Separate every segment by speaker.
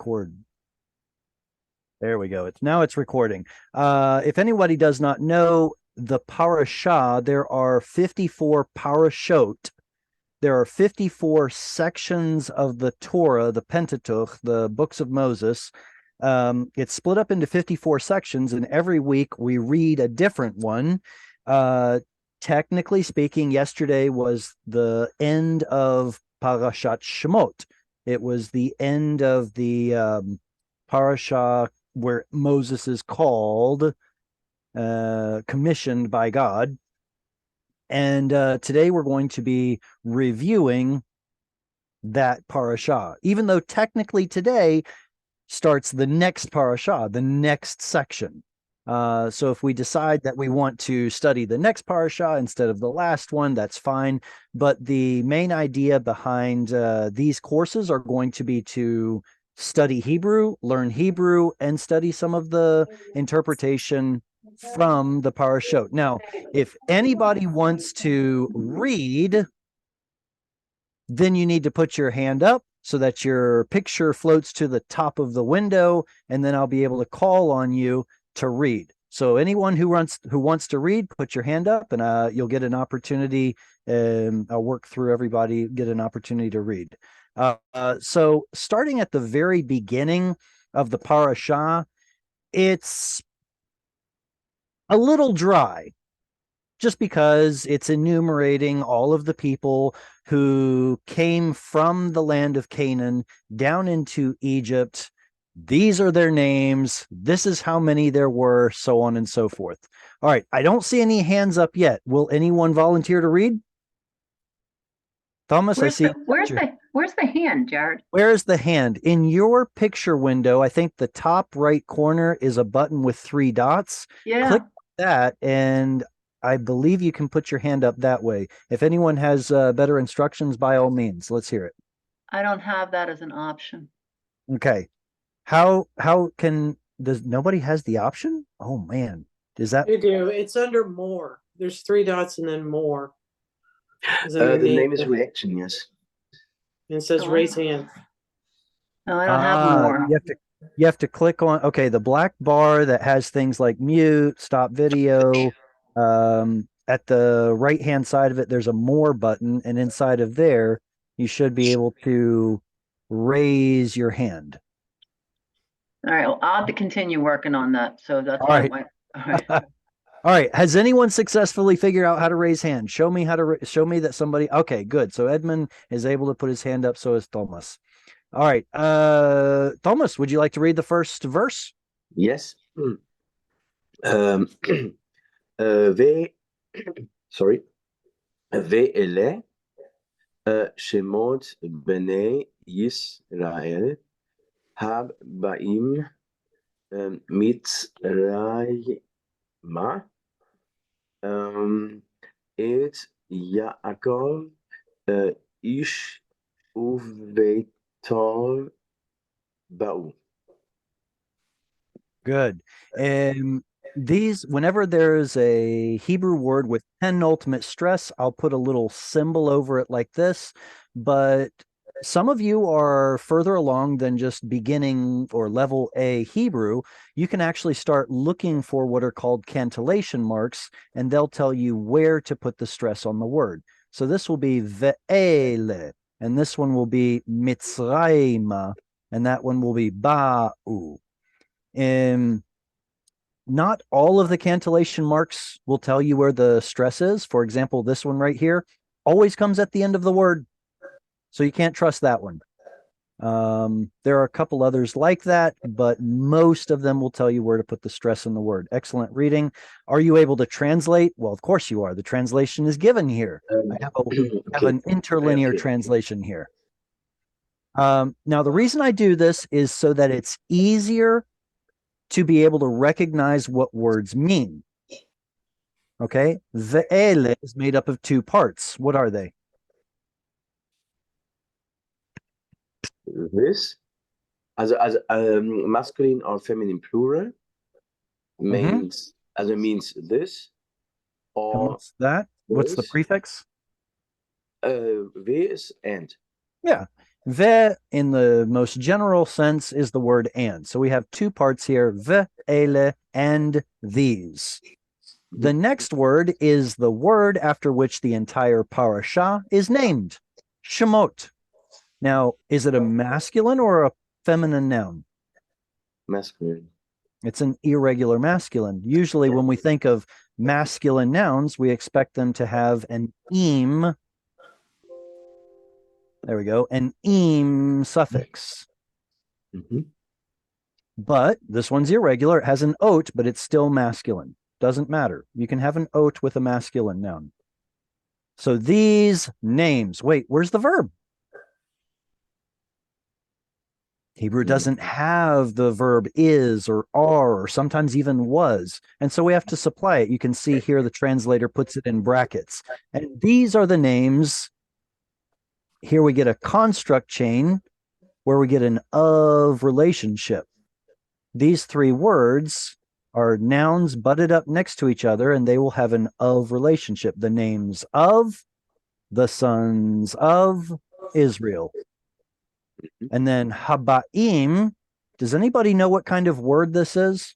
Speaker 1: record? There we go. It's recording. If anybody does not know the parashah, there are 54 parashot. There are 54 sections of the Torah, the Pentateuch, the books of Moses. It's split up into 54 sections, and every week we read a different one. Technically speaking, yesterday was the end of Parashat Shemot. It was the end of the parasha where Moses is called, commissioned by God. And today we're going to be reviewing that parasha, even though technically today starts the next parasha, the next section. So if we decide that we want to study the next parasha instead of the last one, that's fine. But the main idea behind these courses are going to be to study Hebrew, learn Hebrew, and study some of the interpretation from the parashot. Now, if anybody wants to read, then you need to put your hand up so that your picture floats to the top of the window, and then I'll be able to call on you to read. So anyone who wants to read, put your hand up, and you'll get an opportunity. I'll work through everybody, get an opportunity to read. So starting at the very beginning of the parashah, it's a little dry, just because it's enumerating all of the people who came from the land of Canaan down into Egypt. These are their names. This is how many there were, so on and so forth. All right. I don't see any hands up yet. Will anyone volunteer to read? Thomas, I see.
Speaker 2: Where's the hand, Jared?
Speaker 1: Where's the hand? In your picture window, I think the top right corner is a button with 3 dots.
Speaker 2: Yeah.
Speaker 1: Click that, and I believe you can put your hand up that way. If anyone has better instructions, by all means, let's hear it.
Speaker 2: I don't have that as an option.
Speaker 1: Okay. Does nobody has the option? Oh man. Does that?
Speaker 3: You do. It's under more. There's 3 dots and then more.
Speaker 4: The name is reaction, yes.
Speaker 3: And it says raise hand.
Speaker 2: No, I don't have more.
Speaker 1: You have to click on, okay, the black bar that has things like mute, stop video. At the right hand side of it, there's a more button, and inside of there, you should be able to raise your hand.
Speaker 2: All right, well, I'll have to continue working on that. So that's
Speaker 1: all right.
Speaker 2: All right.
Speaker 1: All right. Has anyone successfully figured out how to raise hand? Show me show me that somebody. Okay, good. So Edmund is able to put his hand up. So is Thomas. All right. Thomas, would you like to read the first verse?
Speaker 4: Yes. Ve'ele Shemot b'nei Yisrael haba'im Mitzrayma et Yaakov ish uveitor ba'u.
Speaker 1: Good. These, whenever there's a Hebrew word with penultimate stress, I'll put a little symbol over it like this. But some of you are further along than just beginning or level A Hebrew. You can actually start looking for what are called cantillation marks, and they'll tell you where to put the stress on the word. So this will be ve'ele, and this one will be Mitzrayma, and that one will be ba'u. Not all of the cantillation marks will tell you where the stress is. For example, this one right here always comes at the end of the word, so you can't trust that one. There are a couple others like that, but most of them will tell you where to put the stress in the word. Excellent reading. Are you able to translate? Well, of course you are. The translation is given here. I have an interlinear translation here. Now, the reason I do this is so that it's easier to be able to recognize what words mean. Okay, ve'ele is made up of 2 parts. What are they?
Speaker 4: This, as masculine or feminine plural, means means this, or
Speaker 1: what's that? What's the prefix?
Speaker 4: This and.
Speaker 1: Yeah, Ve, in the most general sense, is the word and. So we have two parts here, ve, ele, and these. The next word is the word after which the entire parasha is named, Shemot. Now, is it a masculine or a feminine noun?
Speaker 4: Masculine.
Speaker 1: It's an irregular masculine. Usually when we think of masculine nouns, we expect them to have an im. There we go, an im suffix.
Speaker 4: Mm-hmm.
Speaker 1: But this one's irregular. It has an ot, but it's still masculine. Doesn't matter. You can have an ot with a masculine noun. So these names, wait, where's the verb? Hebrew doesn't have the verb is or are or sometimes even was. And so we have to supply it. You can see here the translator puts it in brackets. And these are the names. Here we get a construct chain where we get an of relationship. These three words are nouns butted up next to each other, and they will have an of relationship. The names of the sons of Israel. And then habaim. Does anybody know what kind of word this is?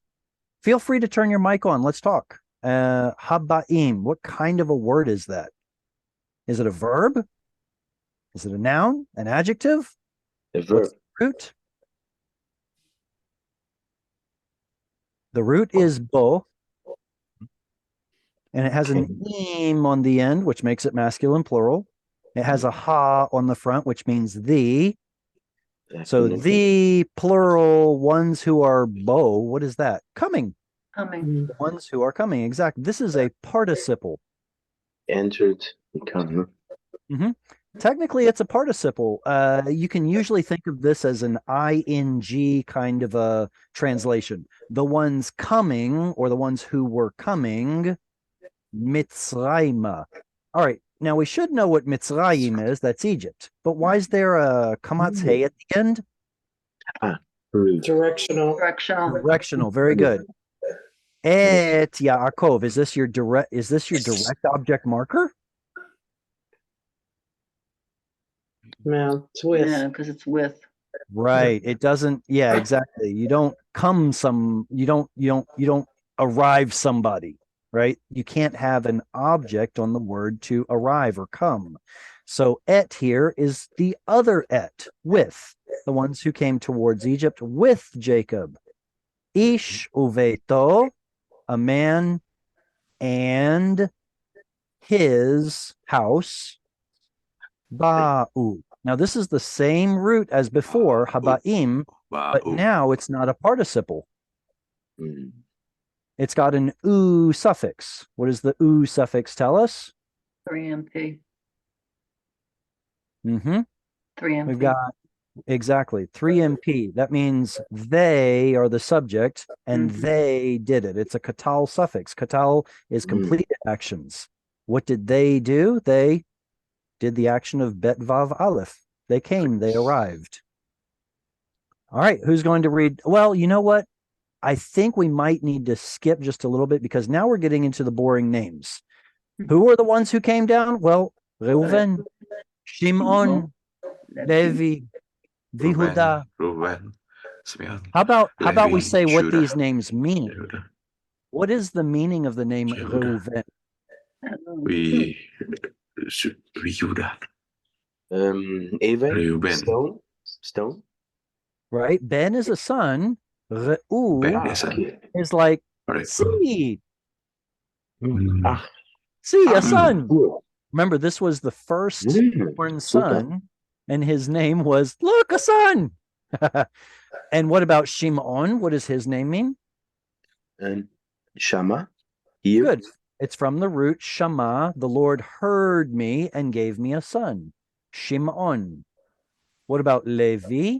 Speaker 1: Feel free to turn your mic on. Let's talk. Habaim. What kind of a word is that? Is it a verb? Is it a noun? An adjective?
Speaker 4: A verb.
Speaker 1: What's the root? The root is bo, and it has an im on the end, which makes it masculine plural. It has a ha on the front, which means the. So the plural ones who are bo, what is that? Coming.
Speaker 2: Coming.
Speaker 1: The ones who are coming. Exactly. This is a participle.
Speaker 4: Entered, become.
Speaker 1: Technically, it's a participle. You can usually think of this as an ing kind of a translation. The ones coming, or the ones who were coming, Mitzrayim. All right. Now, we should know what Mitzrayim is. That's Egypt. But why is there a kamatz hey at the end?
Speaker 3: Directional.
Speaker 2: Directional.
Speaker 1: Directional. Very good. Et Yaakov. Is this your direct object marker?
Speaker 3: No, it's with.
Speaker 2: Yeah, because it's with.
Speaker 1: Right. It doesn't. Yeah, exactly. You don't arrive somebody, right? You can't have an object on the word to arrive or come. So et here is the other et, with the ones who came towards Egypt with Jacob. Ish uveto, a man and his house. Ba'u. Now, this is the same root as before, habaim, but now it's not a participle. It's got an u suffix. What does the u suffix tell us?
Speaker 2: 3MP.
Speaker 1: 3MP.
Speaker 2: 3MP.
Speaker 1: We've got, exactly, 3MP. That means they are the subject, and they did it. It's a katal suffix. Katal is completed actions. What did they do? They did the action of bet vav aleph. They came, they arrived. All right, who's going to read? Well, you know what? I think we might need to skip just a little bit because now we're getting into the boring names. Who are the ones who came down? Well, Reuven, Shimon, Levi, Yehuda.
Speaker 5: Reuven, Simeon.
Speaker 1: How about we
Speaker 5: Levi,
Speaker 1: say what
Speaker 5: Judah.
Speaker 1: these names mean?
Speaker 5: Yehuda.
Speaker 1: What is the meaning of the name
Speaker 5: Yehuda.
Speaker 1: Reuven?
Speaker 5: We Judah.
Speaker 4: Even
Speaker 5: Reuben.
Speaker 4: stone.
Speaker 1: Right? Ben is a son. Reu
Speaker 5: Ben is a
Speaker 1: is like
Speaker 5: Right.
Speaker 1: seed.
Speaker 4: Ah,
Speaker 1: See, a son.
Speaker 4: cool.
Speaker 1: Remember, this was the first born
Speaker 4: super.
Speaker 1: son, and his name was, look, a son. And what about Shimon? What does his name mean?
Speaker 4: And Shama. Here.
Speaker 1: Good. It's from the root Shama. The Lord heard me and gave me a son. Shimon. What about Levi?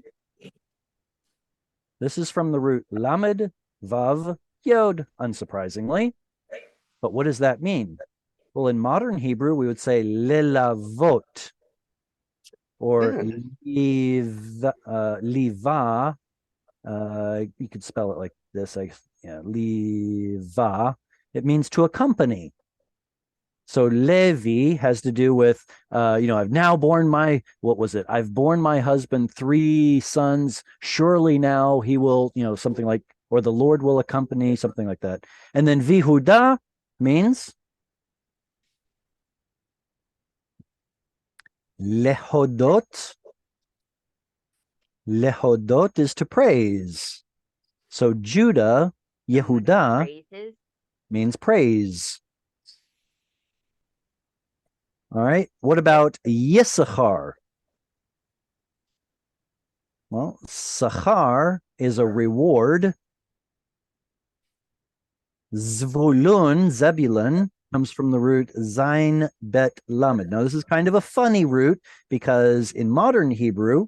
Speaker 1: This is from the root Lamed, Vav, Yod, unsurprisingly. But what does that mean? Well, in modern Hebrew, we would say lelavot, or liva. You could spell it like this. Liva. It means to accompany. So Levi has to do with, I've now borne what was it? I've borne my husband 3 sons. Surely now he will, something like, or the Lord will accompany, something like that. And then Vihuda means lehodot. Lehodot is to praise. So Judah, Yehuda,
Speaker 6: Praises.
Speaker 1: means praise. All right. What about Yissachar? Well, Sachar is a reward. Zvulun, Zebulun, comes from the root Zain Bet Lamed. Now, this is kind of a funny root because in modern Hebrew,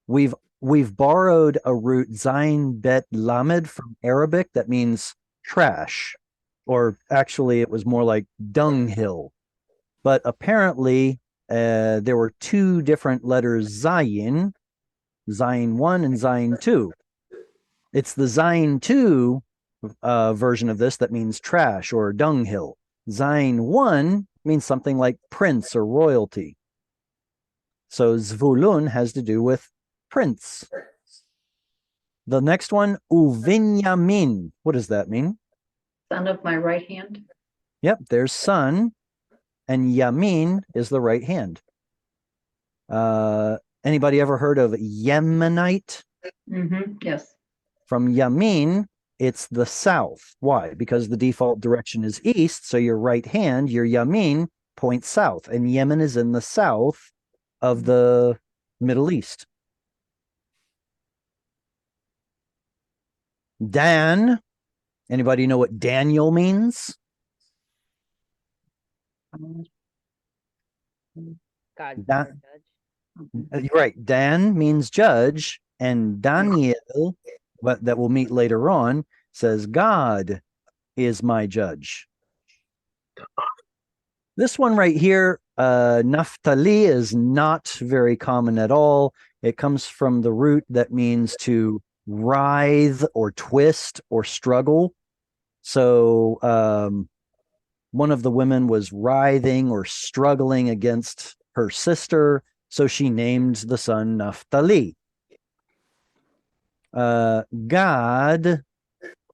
Speaker 1: we've borrowed a root Zain Bet Lamed from Arabic that means trash, or actually it was more like dunghill. But apparently there were 2 different letters Zayin, Zayin 1 and Zayin 2. It's the Zayin 2 version of this that means trash or dunghill. Zayin 1 means something like prince or royalty. So Zvulun has to do with prince. The next one, Uvinyamin. What does that mean?
Speaker 2: Son of my right hand.
Speaker 1: Yep, there's son, and Yamin is the right hand. Anybody ever heard of Yemenite?
Speaker 2: Yes.
Speaker 1: From Yamin, it's the south. Why? Because the default direction is east, so your right hand, your Yamin, points south, and Yemen is in the south of the Middle East. Dan. Anybody know what Daniel means?
Speaker 6: God's
Speaker 1: That-
Speaker 6: judge.
Speaker 1: You're right. Dan means judge, and Daniel, but that we'll meet later on, says God is my judge. This one right here, Naphtali, is not very common at all. It comes from the root that means to writhe or twist or struggle. So one of the women was writhing or struggling against her sister, so she named the son Naphtali. God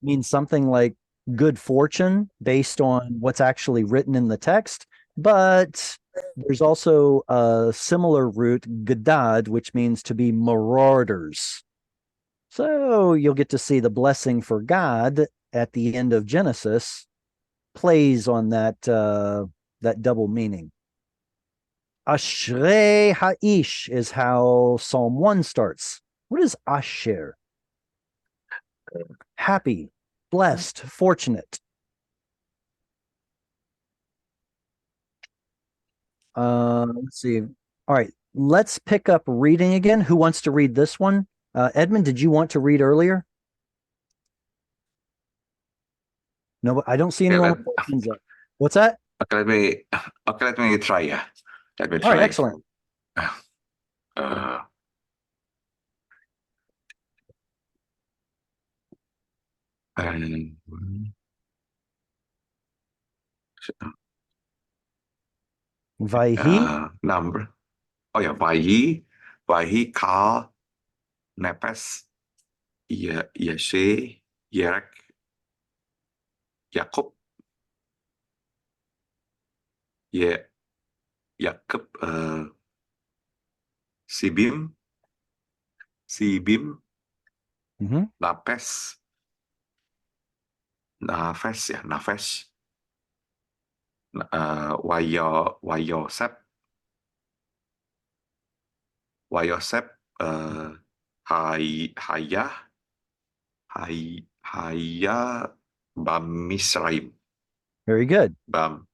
Speaker 1: means something like good fortune based on what's actually written in the text, but there's also a similar root, gadad, which means to be marauders. So you'll get to see the blessing for God at the end of Genesis plays on that double meaning. Ashrei Ha'ish is how Psalm 1 starts. What is Asher? Happy, blessed, fortunate. Let's see. All right, let's pick up reading again. Who wants to read this one? Edmund, did you want to read earlier? No, I don't see anyone with hands up. What's that?
Speaker 5: Okay, let me try. Yeah, let me try.
Speaker 1: All right, excellent. Vayhi.
Speaker 5: Number. Oh yeah, Vayhi Kal Nepes Yeshe Yerek Jacob Jacob Sibim Napes Nafesh Wayosep Haya Bamisraim.
Speaker 1: Very good.
Speaker 5: Bam.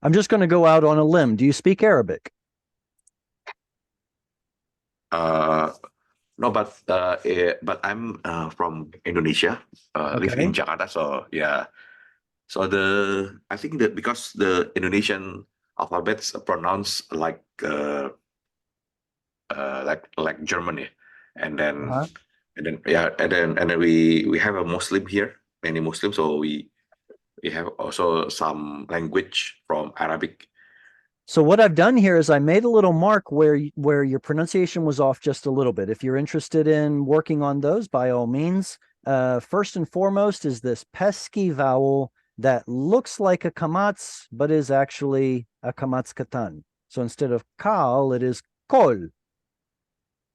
Speaker 1: I'm just going to go out on a limb. Do you speak Arabic?
Speaker 5: No, but I'm from Indonesia, live in Jakarta, so yeah. So I think that because the Indonesian alphabets are pronounced like German, and then we have a Muslim here, many Muslims, so we we have also some language from Arabic.
Speaker 1: So what I've done here is I made a little mark where your pronunciation was off just a little bit. If you're interested in working on those, by all means. First and foremost is this pesky vowel that looks like a kamatz, but is actually a kamatz katan. So instead of kal, it is kol.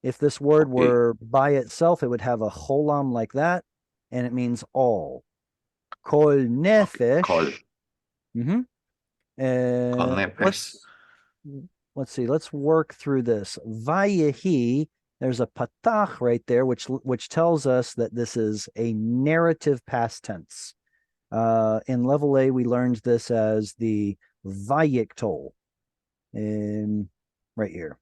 Speaker 1: If this word
Speaker 5: Okay.
Speaker 1: were by itself, it would have a cholam like that, and it means all. Kol nefesh.
Speaker 5: Kol.
Speaker 1: Mhm.
Speaker 5: Kol
Speaker 1: Let's
Speaker 5: nefesh.
Speaker 1: see. Let's work through this. Vayehi. There's a patach right there, which tells us that this is a narrative past tense. In level A, we learned this as the vayiktol. Right here.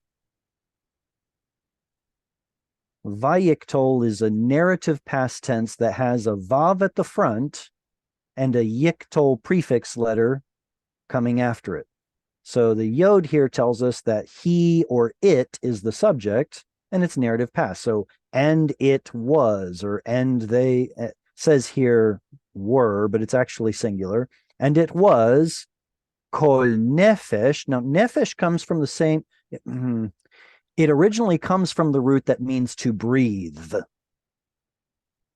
Speaker 1: Vayiktol is a narrative past tense that has a vav at the front and a yiktol prefix letter coming after it. So the yod here tells us that he or it is the subject, and it's narrative past. So, and it was, or and they, says here were, but it's actually singular. And it was kol nefesh. Now, nefesh comes from the same, it originally comes from the root that means to breathe.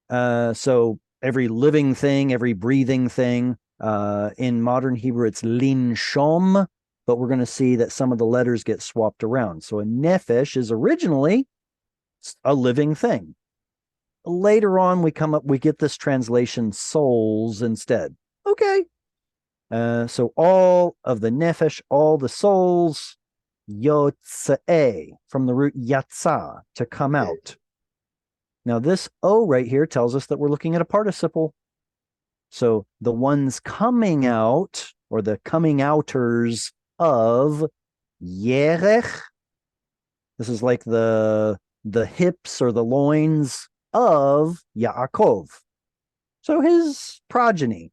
Speaker 1: So every living thing, every breathing thing, in modern Hebrew, it's linshom, but we're going to see that some of the letters get swapped around. So a nefesh is originally a living thing. Later on, we get this translation souls instead. Okay. So all of the nefesh, all the souls, yotzeh, from the root yatsa, to come out. Now this O right here tells us that we're looking at a participle. So the ones coming out, or the coming outers of Yerech, this is like the hips or the loins of Yaakov. So his progeny.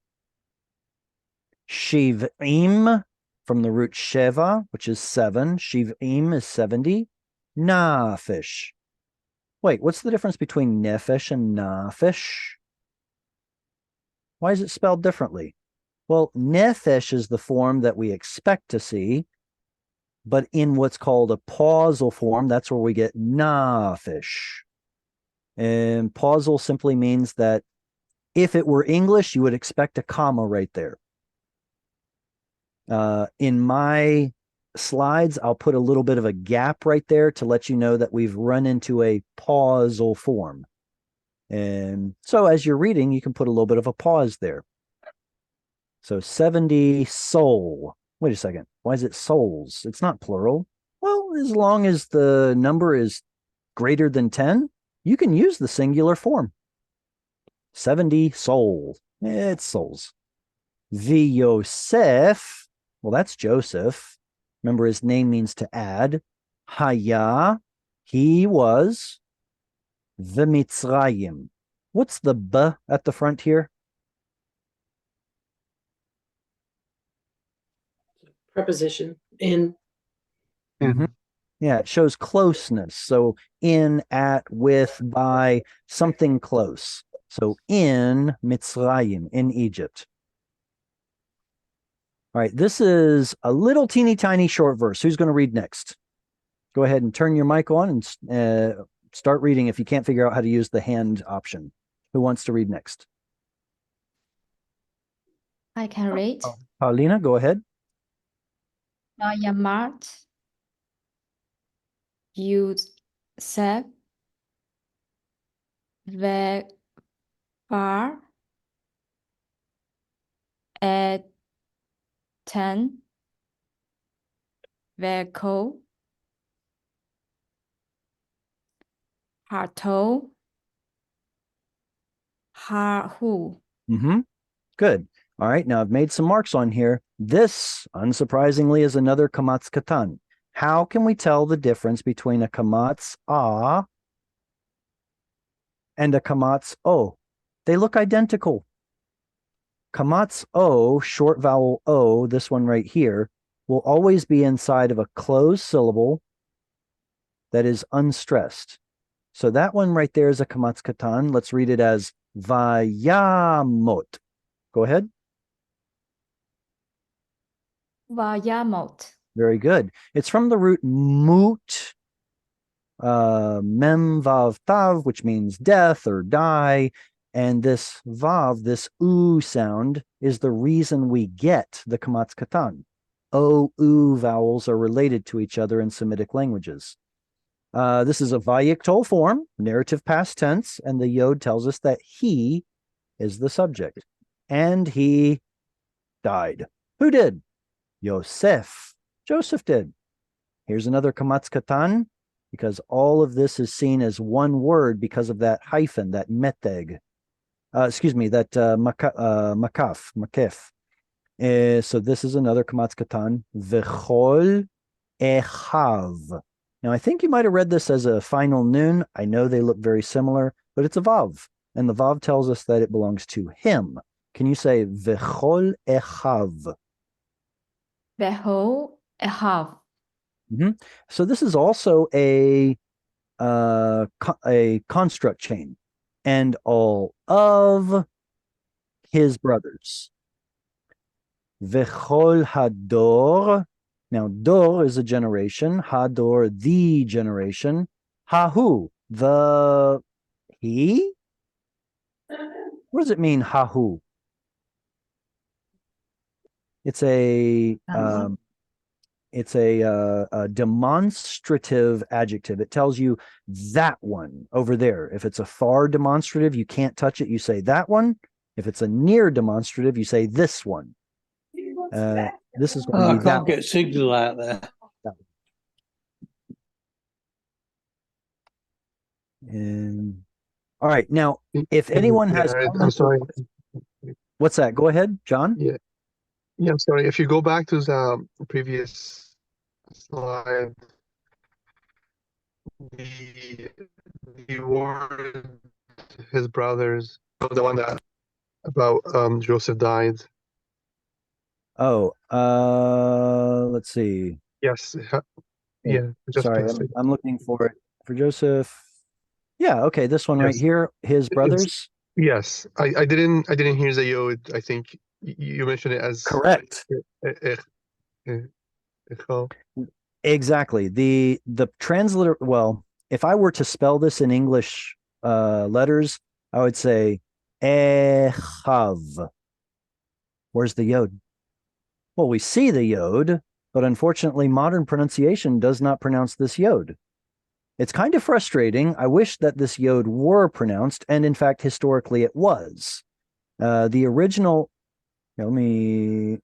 Speaker 1: Shiv'im, from the root sheva, which is 7. Shiv'im is 70. Nafish. Wait, what's the difference between nefesh and nafish? Why is it spelled differently? Well, nefesh is the form that we expect to see, but in what's called a pausal form, that's where we get nafish. And pausal simply means that if it were English, you would expect a comma right there. In my slides, I'll put a little bit of a gap right there to let you know that we've run into a pausal form. And so as you're reading, you can put a little bit of a pause there. So 70 soul. Wait a second. Why is it souls? It's not plural. Well, as long as the number is greater than 10, you can use the singular form. 70 soul. It's souls. Yosef. Well, that's Joseph. Remember, his name means to add. Haya. He was. Mitzrayim. What's the b at the front here?
Speaker 3: Preposition in.
Speaker 1: Mm-hmm. Yeah, it shows closeness. So in, at, with, by, something close. So in Mitzrayim, in Egypt. All right, this is a little teeny tiny short verse. Who's going to read next? Go ahead and turn your mic on and start reading if you can't figure out how to use the hand option. Who wants to read next?
Speaker 7: I can read.
Speaker 1: Paulina, go ahead.
Speaker 7: Yamat, Yusef, Ve'ar, Eten, Ve'ko, Harto, Harhu.
Speaker 1: Mm-hmm. Good. All right, now I've made some marks on here. This, unsurprisingly, is another kamatz katan. How can we tell the difference between a kamatz a and a kamatz o? They look identical. Kamatz o, short vowel o, this one right here, will always be inside of a closed syllable that is unstressed. So that one right there is a kamatz katan. Let's read it as vayamot. Go ahead.
Speaker 7: Vayamot.
Speaker 1: Very good. It's from the root mut, mem vav tav, which means death or die. And this vav, this u sound, is the reason we get the kamatz katan. O, u vowels are related to each other in Semitic languages. This is a vayiktal form, narrative past tense, and the yod tells us that he is the subject. And he died. Who did? Yosef. Joseph did. Here's another kamatz katan, because all of this is seen as one word because of that hyphen, that meteg. That makaf. So this is another kamatz katan. V'chol echav. Now, I think you might have read this as a final nun. I know they look very similar, but it's a vav. And the vav tells us that it belongs to him. Can you say v'chol echav?
Speaker 7: Veho ehav.
Speaker 1: So this is also a construct chain. And all of his brothers. V'chol hador. Now, dor is a generation. Hador, the generation. Hahu, the he. What does it mean, hahu? It's a demonstrative adjective. It tells you that one over there. If it's a far demonstrative, you can't touch it. You say that one. If it's a near demonstrative, you say this one. This is going to
Speaker 8: I
Speaker 1: be that
Speaker 8: can't get signal out there.
Speaker 1: And all right, now if anyone has
Speaker 9: I'm
Speaker 1: comments,
Speaker 9: sorry.
Speaker 1: what's that? Go ahead, John.
Speaker 9: Yeah, I'm sorry. If you go back to the previous slide, the word his brothers, the one that about Joseph died.
Speaker 1: Oh, let's see.
Speaker 9: Yes, yeah. Just
Speaker 1: Sorry, I'm looking for it for Joseph. Yeah, okay, this one right
Speaker 9: Yes.
Speaker 1: here. His brothers.
Speaker 9: Yes, I didn't hear the yod. I think you mentioned it as
Speaker 1: Correct. Exactly. The translator. Well, if I were to spell this in English letters, I would say echav. Where's the yod? Well, we see the yod, but unfortunately, modern pronunciation does not pronounce this yod. It's kind of frustrating. I wish that this yod were pronounced, and in fact, historically, it was. The original. Let me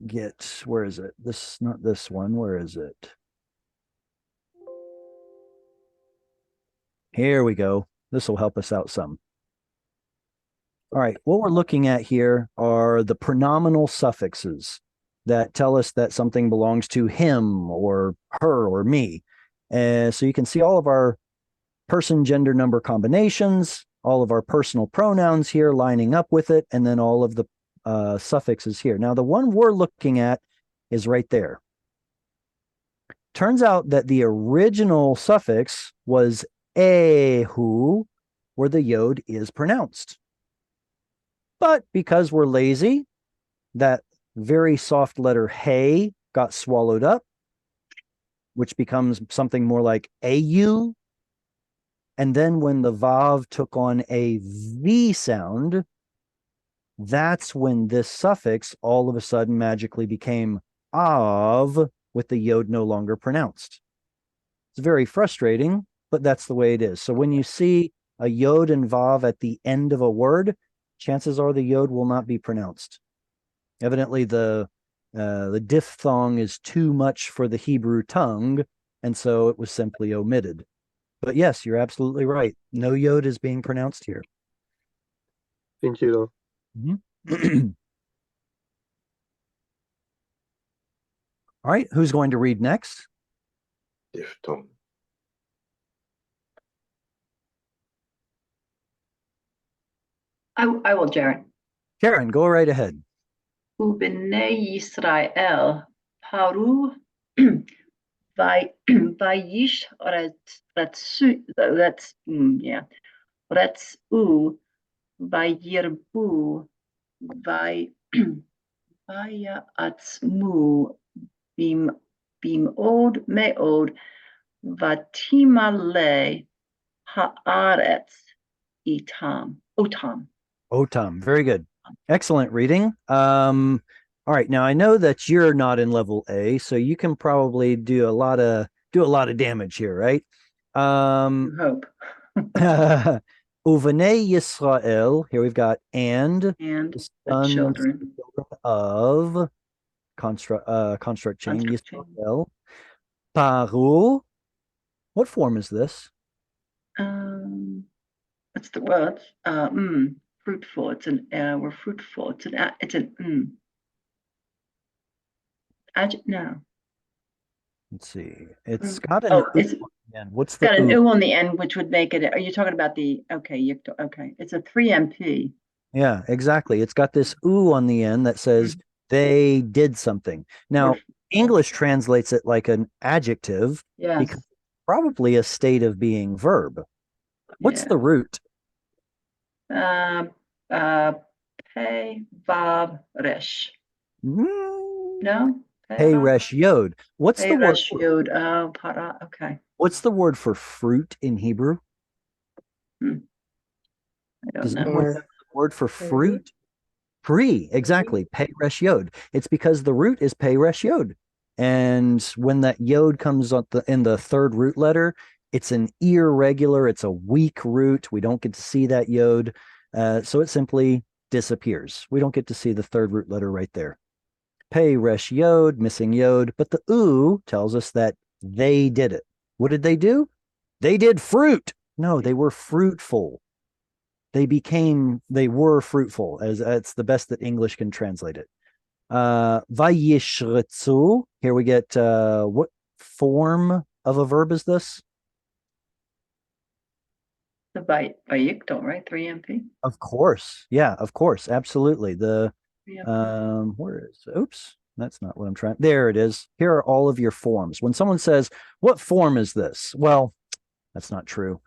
Speaker 1: get. Where is it? This not this one. Where is it? Here we go. This will help us out some. All right, what we're looking at here are the pronominal suffixes that tell us that something belongs to him or her or me. So you can see all of our person, gender, number combinations, all of our personal pronouns here lining up with it, and then all of the suffixes here. Now, the one we're looking at is right there. Turns out that the original suffix was ehu, where the yod is pronounced. But because we're lazy, that very soft letter hey got swallowed up, which becomes something more like au. And then when the vav took on a V sound, that's when this suffix all of a sudden magically became av, with the yod no longer pronounced. It's very frustrating, but that's the way it is. So when you see a yod and vav at the end of a word, chances are the yod will not be pronounced. Evidently, the diphthong is too much for the Hebrew tongue, and so it was simply omitted. But yes, you're absolutely right. No yod is being pronounced here.
Speaker 9: Thank you.
Speaker 1: All right, who's going to read next?
Speaker 5: Diphthong.
Speaker 2: I will, Jared.
Speaker 1: Karen, go right ahead.
Speaker 2: Ubnei Yisrael paru vayish retsu vayirbu Vayatzmu bim'od me'od vatimale haaretz otam.
Speaker 1: Otam. Very good. Excellent reading. All right. Now I know that you're not in level A, so you can probably do a lot of damage here, right?
Speaker 2: I hope.
Speaker 1: Uvenei Yisrael. Here we've got and
Speaker 2: And
Speaker 1: the
Speaker 2: the
Speaker 1: sons
Speaker 2: children.
Speaker 1: of construct chain
Speaker 2: Construct chain.
Speaker 1: Yisrael. Paru. What form is this?
Speaker 2: It's the word. Fruitful. It's an we're fruitful. It's an adjective. No.
Speaker 1: Let's see. It's got an
Speaker 2: It's
Speaker 1: on the end. What's the
Speaker 2: got an
Speaker 1: oo?
Speaker 2: on the end, which would make it. Are you talking about the? Okay, okay. It's a 3MP.
Speaker 1: Yeah, exactly. It's got this oo on the end that says they did something. Now, English translates it like an adjective
Speaker 2: Yes.
Speaker 1: because it's probably a state of being verb. What's the root?
Speaker 2: Pe vav resh. No.
Speaker 1: Hey resh yod. What's the word?
Speaker 2: Yod. Para. Okay.
Speaker 1: What's the word for fruit in Hebrew?
Speaker 2: I don't
Speaker 1: Does
Speaker 2: know.
Speaker 1: anyone have the word for fruit? Pri, exactly. Pei resh yod. It's because the root is pei resh yod. And when that yod comes on in the third root letter, it's an irregular, it's a weak root. We don't get to see that yod. So it simply disappears. We don't get to see the third root letter right there. Pei resh yod, missing yod. But the oo tells us that they did it. What did they do? They did fruit. No, they were fruitful. They were fruitful, as it's the best that English can translate it. Vayishretzu. Here we get what form of a verb is this?
Speaker 2: The vayikto, right? 3MP.
Speaker 1: Of course. Yeah, of course. Absolutely. The
Speaker 2: Yeah.
Speaker 1: oops, that's not what I'm trying. There it is. Here are all of your forms. When someone says, what form is this? Well, that's not true.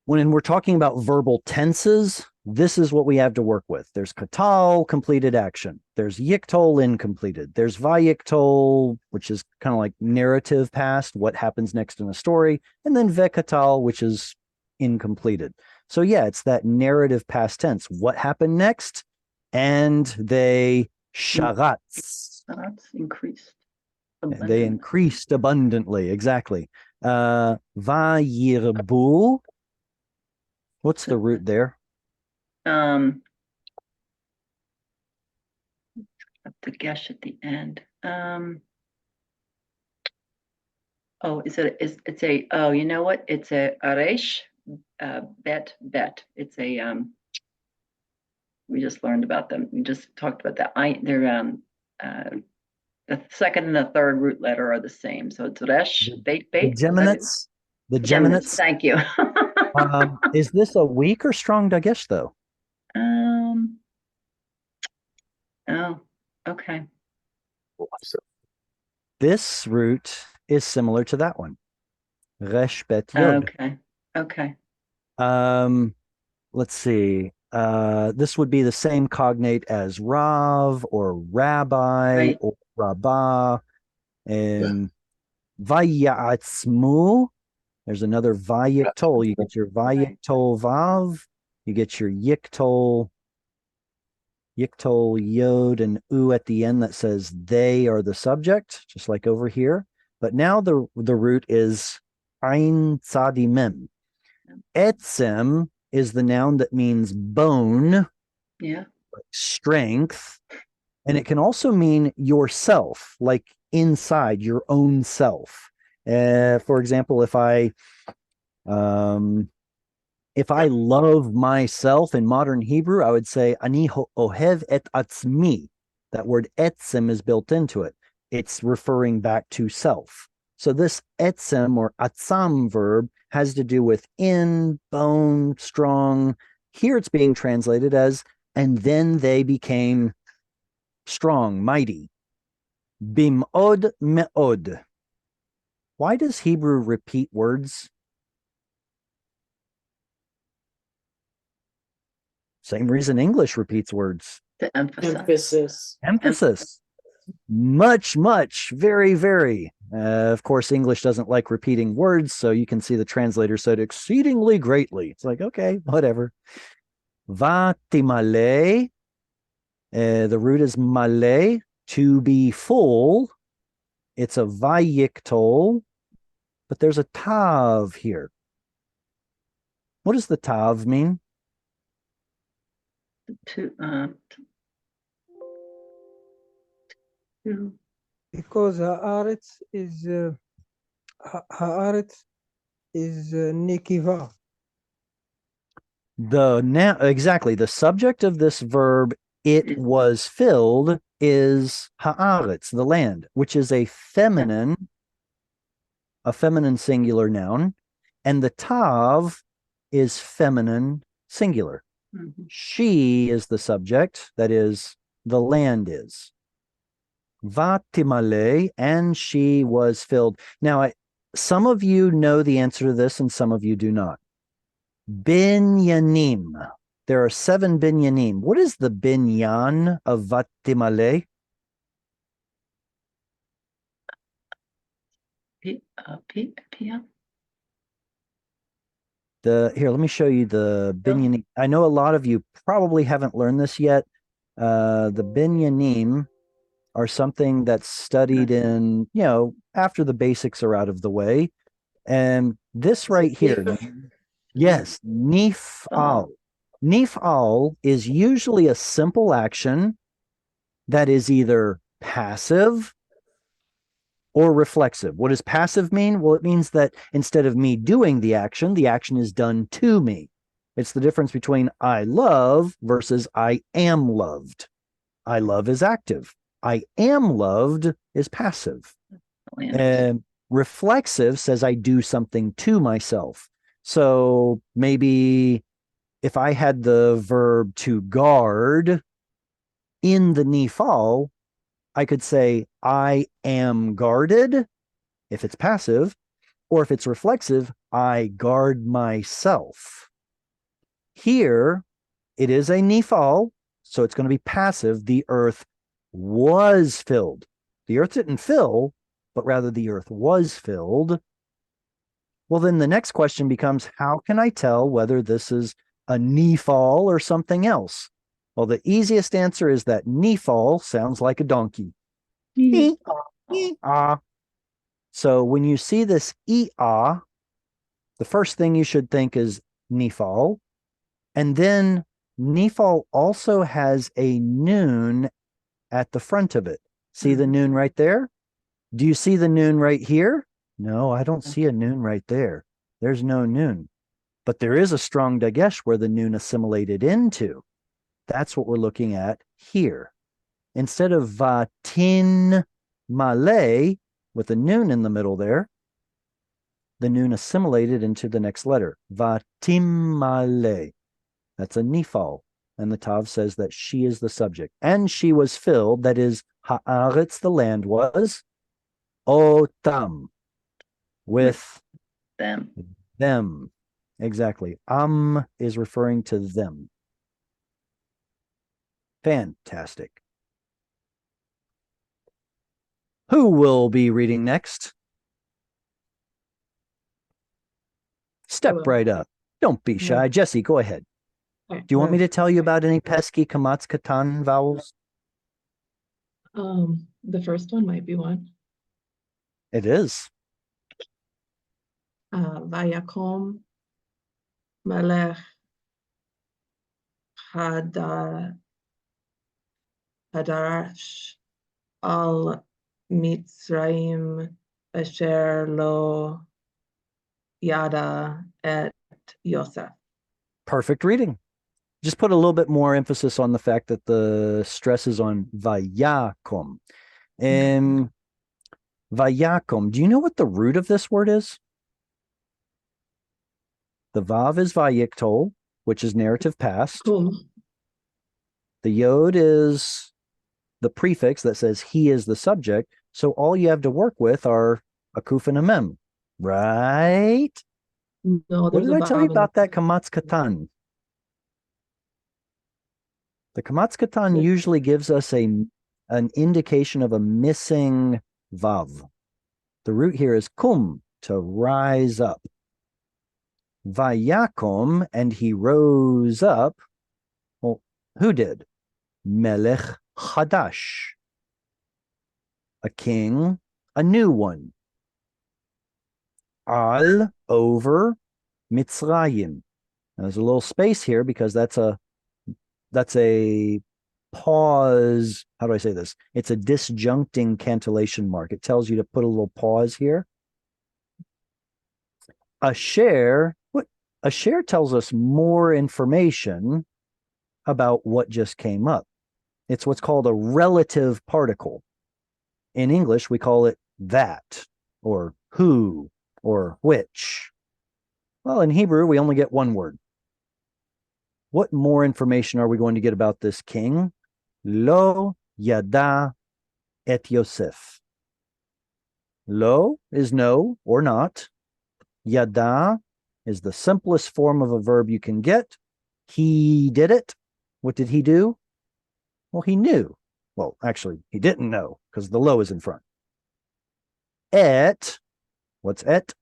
Speaker 1: When we're talking about verbal tenses, this is what we have to work with. There's katal, completed action. There's yiktol, incompleted. There's vayiktol, which is kind of like narrative past, what happens next in a story. And then vekatal, which is incompleted. So yeah, it's that narrative past tense. What happened next? And they sharatz.
Speaker 2: That's increased.
Speaker 1: They increased abundantly. Exactly. Vayirbu. What's the root there?
Speaker 2: Have to guess at the end. You know what? It's a aresh, bet. It's a we just learned about them. We just talked about that. They're the second and the third root letter are the same. So it's resh, bait.
Speaker 1: The Geminits. The Geminits.
Speaker 2: Thank you.
Speaker 1: Is this a weak or strong dagesh though?
Speaker 2: Oh, okay.
Speaker 1: This root is similar to that one. Resh bet yod.
Speaker 2: Okay.
Speaker 1: Let's see. This would be the same cognate as Rav or Rabbi or Rabbah. And Vayatzmu. There's another Vayiktol. You get your Vayiktol Vav. You get your Yiktol Yod and U at the end that says they are the subject, just like over here. But now the root is Ein Tzadi Mem. Etzem is the noun that means bone, strength, and it can also mean yourself, like inside your own self. For example, if I love myself in modern Hebrew, I would say ani ohev et atzmi. That word etzem is built into it. It's referring back to self. So this etzem or atzam verb has to do with in, bone, strong. Here it's being translated as, and then they became strong, mighty. Bim'od me'od. Why does Hebrew repeat words? Same reason English repeats words.
Speaker 2: To emphasize.
Speaker 3: Emphasis.
Speaker 1: Emphasis. Much, much, very, very. Of course, English doesn't like repeating words, so you can see the translator said exceedingly greatly. It's like, okay, whatever. Vatimale. The root is male, to be full. It's a vayiktol, but there's a tav here. What does the tav mean?
Speaker 2: To
Speaker 8: Because haaretz is haaretz is nekiva.
Speaker 1: Exactly, the subject of this verb, it was filled, is haaretz, the land, which is a feminine singular noun, and the tav is feminine singular.
Speaker 2: Mhm.
Speaker 1: She is the subject, that is, the land is. Vatimale, and she was filled. Now, some of you know the answer to this, and some of you do not. Binyanim. There are 7 binyanim. What is the binyan of Vatimale?
Speaker 2: Pia?
Speaker 1: Here, let me show you the binyanim. I know a lot of you probably haven't learned this yet. The binyanim are something that's studied in, after the basics are out of the way. And this right here, yes, Nifal. Nifal is usually a simple action that is either passive or reflexive. What does passive mean? Well, it means that instead of me doing the action is done to me. It's the difference between I love versus I am loved. I love is active. I am loved is passive. And reflexive says I do something to myself. So maybe if I had the verb to guard in the Nifal, I could say I am guarded if it's passive, or if it's reflexive, I guard myself. Here, it is a Nifal, so it's going to be passive. The earth was filled. The earth didn't fill, but rather the earth was filled. Well, then the next question becomes, how can I tell whether this is a Nifal or something else? Well, the easiest answer is that Nifal sounds like a donkey. So when you see this the first thing you should think is Nifal. And then Nifal also has a noon at the front of it. See the noon right there? Do you see the noon right here? No, I don't see a noon right there. There's no noon. But there is a strong dagesh where the noon assimilated into. That's what we're looking at here. Instead of vatin male with a noon in the middle there, the noon assimilated into the next letter. Vatim male. That's a nifal. And the Tav says that she is the subject. And she was filled, that is, haaretz, the land was, otam, with
Speaker 2: them.
Speaker 1: Them. Exactly. Is referring to them. Fantastic. Who will be reading next? Step right up. Don't be shy. Jesse, go ahead. Do you want me to tell you about any pesky kamatz katan vowels?
Speaker 10: The first one might be one.
Speaker 1: It is.
Speaker 10: Vayakom melech hadarash al Mitzrayim asher lo yada et Yosef.
Speaker 1: Perfect reading. Just put a little bit more emphasis on the fact that the stress is on vayakom. Vayakom. Do you know what the root of this word is? The vav is vayiktol, which is narrative past.
Speaker 10: Kum.
Speaker 1: The yod is the prefix that says he is the subject. So all you have to work with are a kuf and a mem, right?
Speaker 10: No,
Speaker 1: What did I tell you about that kamatz katan? The Kamatskatan usually gives us an indication of a missing vav. The root here is kum, to rise up. Vayakom, and he rose up. Well, who did? Melech Chadash. A king, a new one. Al, over, Mitzrayim. Now, there's a little space here because that's a pause. How do I say this? It's a disjuncting cantillation mark. It tells you to put a little pause here. Asher tells us more information about what just came up. It's what's called a relative particle. In English, we call it that, or who, or which. Well, in Hebrew, we only get one word. What more information are we going to get about this king? Lo yada et Yosef. Lo is no or not. Yada is the simplest form of a verb you can get. He did it. What did he do? Well, he knew. Well, actually, he didn't know because the lo is in front. Et, what's et?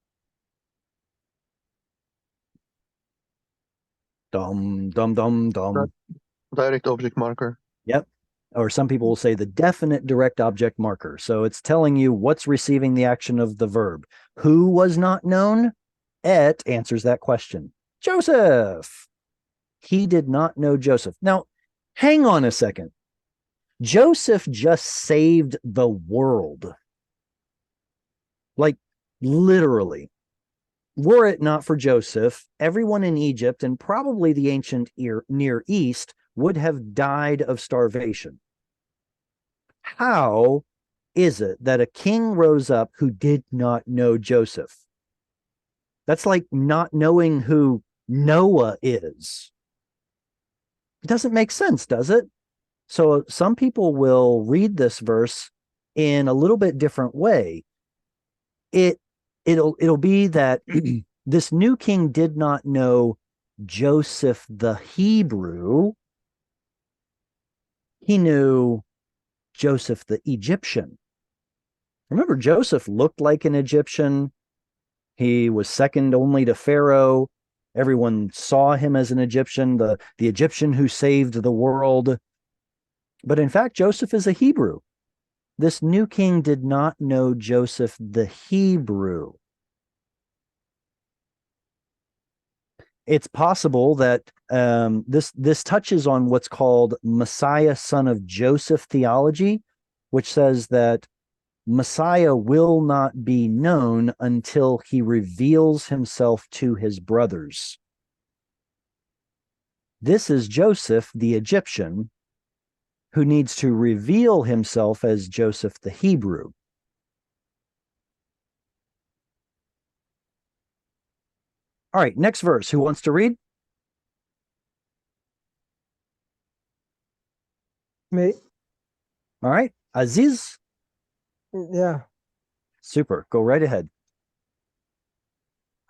Speaker 1: Dum, dum, dum, dum.
Speaker 9: Direct object marker.
Speaker 1: Yep. Or some people will say the definite direct object marker. So it's telling you what's receiving the action of the verb. Who was not known? Et answers that question. Joseph. He did not know Joseph. Now, hang on a second. Joseph just saved the world. Like, literally. Were it not for Joseph, everyone in Egypt and probably the ancient Near East would have died of starvation. How is it that a king rose up who did not know Joseph? That's like not knowing who Noah is. It doesn't make sense, does it? So some people will read this verse in a little bit different way. It'll be that this new king did not know Joseph the Hebrew. He knew Joseph the Egyptian. Remember, Joseph looked like an Egyptian. He was second only to Pharaoh. Everyone saw him as an Egyptian, the Egyptian who saved the world. But in fact, Joseph is a Hebrew. This new king did not know Joseph the Hebrew. It's possible that this touches on what's called Messiah, son of Joseph theology, which says that Messiah will not be known until he reveals himself to his brothers. This is Joseph the Egyptian, who needs to reveal himself as Joseph the Hebrew. All right, next verse. Who wants to read?
Speaker 8: Me.
Speaker 1: All right, Aziz.
Speaker 8: Yeah.
Speaker 1: Super. Go right ahead.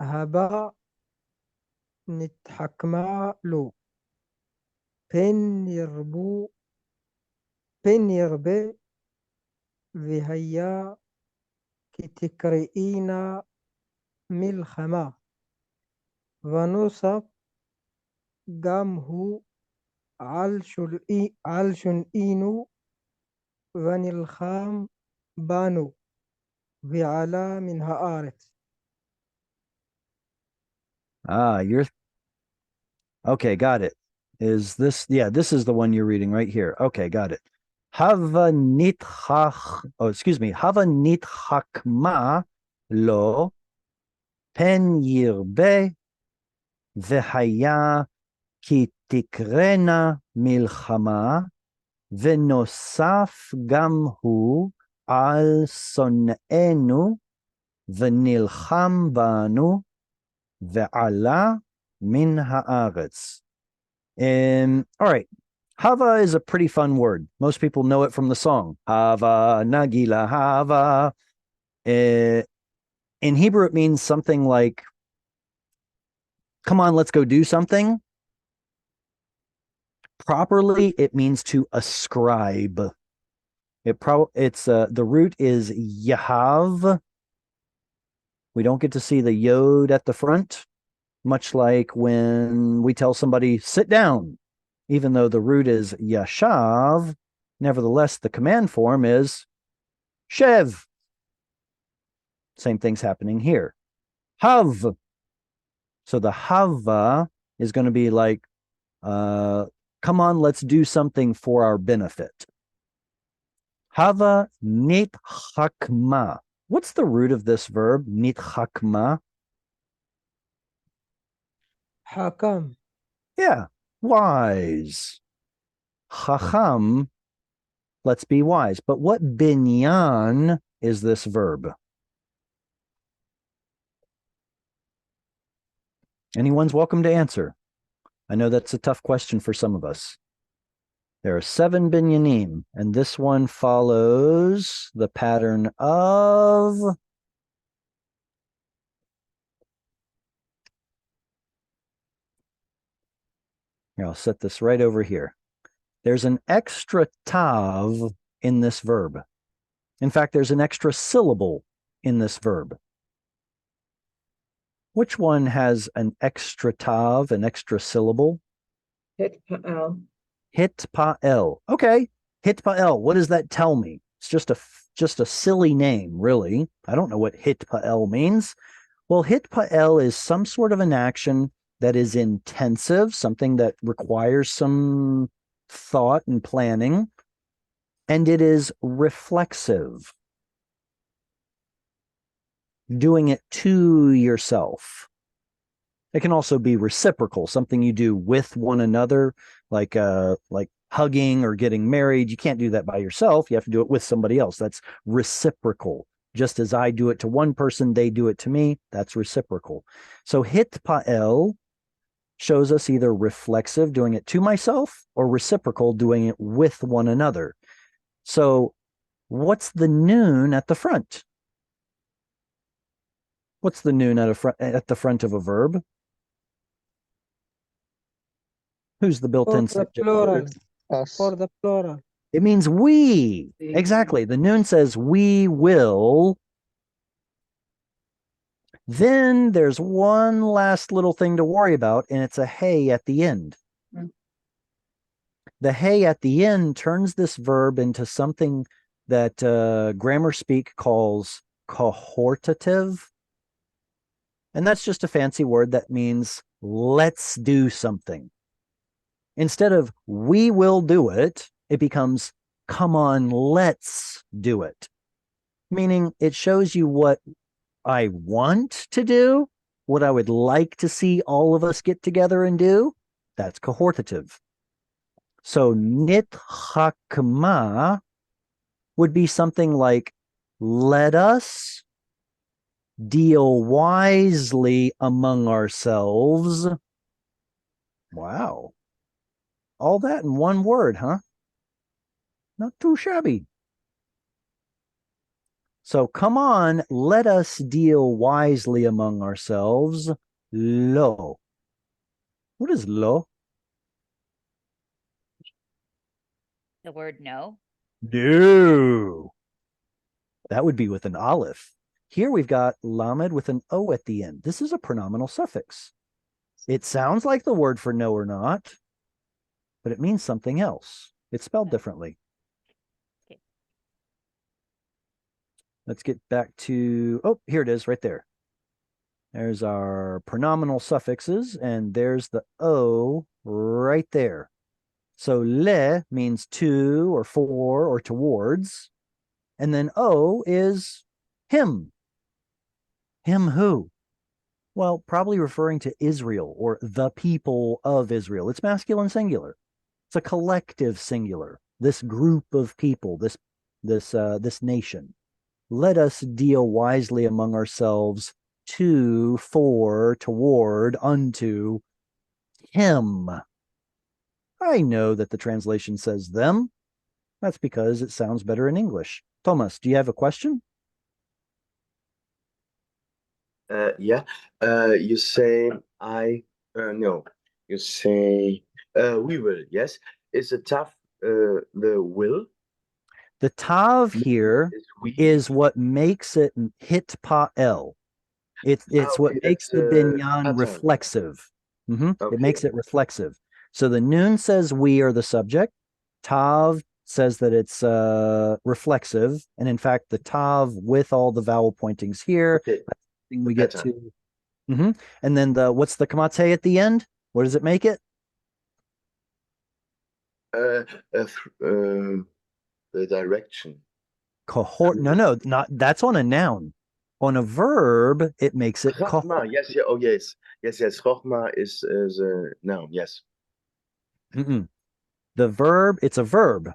Speaker 8: هبا نتحكما له بن يربي وهيا كتكرئينا ملخما ونصب قامه علشن إينو ونلخام بانو وعلى منها آرت.
Speaker 1: You're okay. Got it. Is this? Yeah, this is the one you're reading right here. Okay, got it. Hava nitchach. Oh, excuse me. Hava nitchakma lo pen yirbe v'haya ki tikrena milchama v'nosaf gam hu al son'enu v'nilcham banu ve'ala min haaretz. All right. Hava is a pretty fun word. Most people know it from the song. Hava, Nagila, Hava. In Hebrew, it means something like, come on, let's go do something. Properly, it means to ascribe. The root is yahav. We don't get to see the yod at the front, much like when we tell somebody sit down, even though the root is yashav. Nevertheless, the command form is shev. Same thing's happening here. Hav. So the hava is going to be like, come on, let's do something for our benefit. Hava nithakma. What's the root of this verb, nithakma?
Speaker 8: حكم.
Speaker 1: Yeah, wise. Chacham, let's be wise. But what binyan is this verb? Anyone's welcome to answer. I know that's a tough question for some of us. There are 7 binyanim, and this one follows the pattern of here, I'll set this right over here. There's an extra tav in this verb. In fact, there's an extra syllable in this verb. Which one has an extra tav, an extra syllable?
Speaker 10: Hithpael.
Speaker 1: Hithpael. Okay, Hithpael. What does that tell me? It's just a silly name, really. I don't know what Hithpael means. Well, Hithpael is some sort of an action that is intensive, something that requires some thought and planning, and it is reflexive. Doing it to yourself. It can also be reciprocal, something you do with one another, like hugging or getting married. You can't do that by yourself. You have to do it with somebody else. That's reciprocal. Just as I do it to one person, they do it to me. That's reciprocal. So Hithpael shows us either reflexive, doing it to myself, or reciprocal, doing it with one another. So what's the noon at the front? What's the noon at the front of a verb? Who's the built-in
Speaker 8: For the
Speaker 1: subject?
Speaker 8: plural.
Speaker 9: Us.
Speaker 8: For the plural.
Speaker 1: It means we. Exactly. The noon says we will. Then there's one last little thing to worry about, and it's a hey at the end.
Speaker 2: Mm.
Speaker 1: The hey at the end turns this verb into something that grammar speak calls cohortative. And that's just a fancy word that means let's do something. Instead of we will do it, it becomes come on, let's do it. Meaning it shows you what I want to do, what I would like to see all of us get together and do. That's cohortative. So nithakma would be something like let us deal wisely among ourselves. Wow. All that in one word, huh? Not too shabby. So come on, let us deal wisely among ourselves. Lo. What is lo?
Speaker 6: The word no.
Speaker 1: No. That would be with an aleph. Here we've got lamed with an o at the end. This is a pronominal suffix. It sounds like the word for no or not, but it means something else. It's spelled differently.
Speaker 6: Okay.
Speaker 1: Let's get back to, oh, here it is right there. There's our pronominal suffixes, and there's the o right there. So le means to or for or towards, and then o is him. Him who? Well, probably referring to Israel or the people of Israel. It's masculine singular. It's a collective singular. This group of people, this nation. Let us deal wisely among ourselves to, for, toward, unto him. I know that the translation says them. That's because it sounds better in English. Thomas, do you have a question?
Speaker 4: Yeah. You say I no. You say We will, yes. Is the tav the will?
Speaker 1: The tav here
Speaker 4: Is we?
Speaker 1: is what makes it Hithpael. It's what
Speaker 4: Okay,
Speaker 1: makes
Speaker 4: that's
Speaker 1: the binyan
Speaker 4: pattern.
Speaker 1: reflexive. It makes
Speaker 4: Okay.
Speaker 1: it reflexive. So the noon says we are the subject. Tav says that it's reflexive. And in fact, the tav with all the vowel pointings here,
Speaker 4: Okay.
Speaker 1: that's the thing we
Speaker 4: The
Speaker 1: get
Speaker 4: pattern.
Speaker 1: to. And then what's the kamate at the end? What does it make it?
Speaker 4: The direction.
Speaker 1: No, not that's on a noun. On a verb, it makes it
Speaker 4: Chachma, yes, yeah, oh yes. Yes. Chachma is a noun, yes.
Speaker 1: The verb, it's a verb.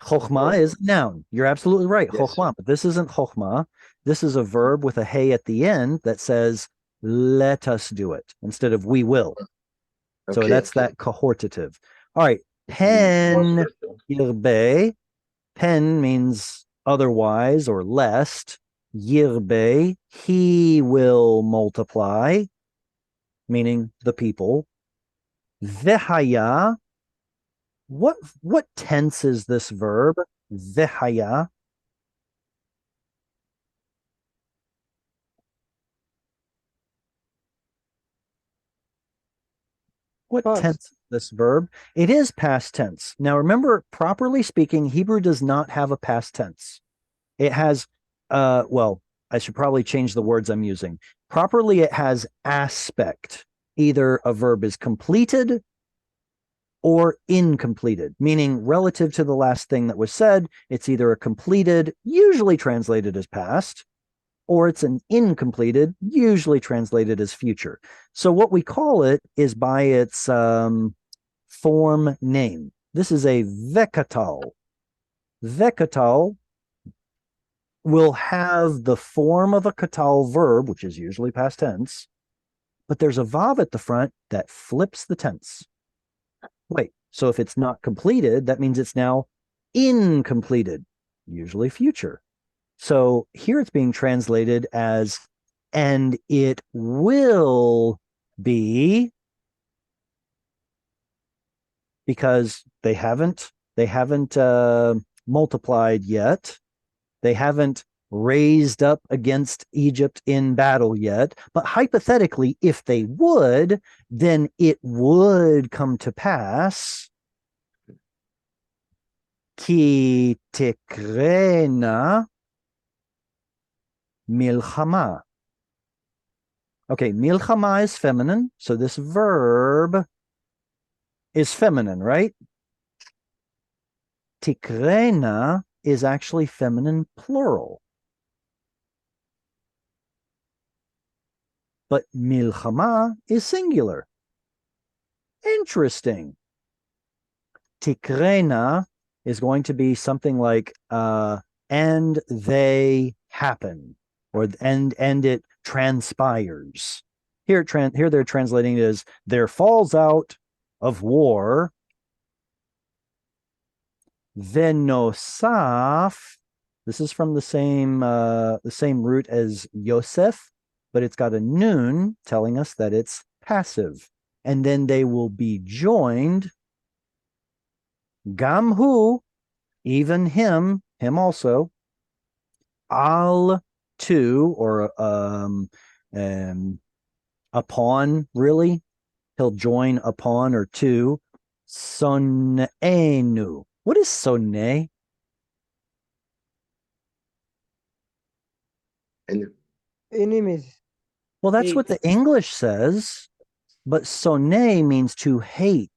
Speaker 1: Chokhmah is a noun. You're absolutely right.
Speaker 4: Yes.
Speaker 1: Chokhmah, but this isn't chokhmah. This is a verb with a hey at the end that says, let us do it instead of we will. So
Speaker 4: Okay.
Speaker 1: that's that cohortative. All right. Pen yirbe. Pen means otherwise or lest. Yirbe, he will multiply, meaning the people. Vehaya, what tense is this verb? Vehaya. What
Speaker 8: Past.
Speaker 1: tense is this verb? It is past tense. Now remember, properly speaking, Hebrew does not have a past tense. It has, well, I should probably change the words I'm using. Properly, it has aspect. Either a verb is completed or incompleted, meaning relative to the last thing that was said, it's either a completed, usually translated as past, or it's an incompleted, usually translated as future. So what we call it is by its form name. This is a vekatal. Vekatal will have the form of a katal verb, which is usually past tense, but there's a vav at the front that flips the tense. Wait, so if it's not completed, that means it's now incompleted, usually future. So here it's being translated as, and it will be, because they haven't multiplied yet. They haven't raised up against Egypt in battle yet. But hypothetically, if they would, then it would come to pass. Ki tikrena milchama. Okay, milchama is feminine, so this verb is feminine, right? Tikrena is actually feminine plural. But milchama is singular. Interesting. Tikrena is going to be something like and they happen, or and it transpires. Here they're translating it as there falls out of war. Venosaf, this is from the same root as Yosef, but it's got a noon telling us that it's passive. And then they will be joined. Gamhu, even him also. Al to, or upon, really. He'll join upon or to. Sonenu. What is sonne?
Speaker 8: Enemies.
Speaker 1: Well, that's what the English says, but sonne means to hate.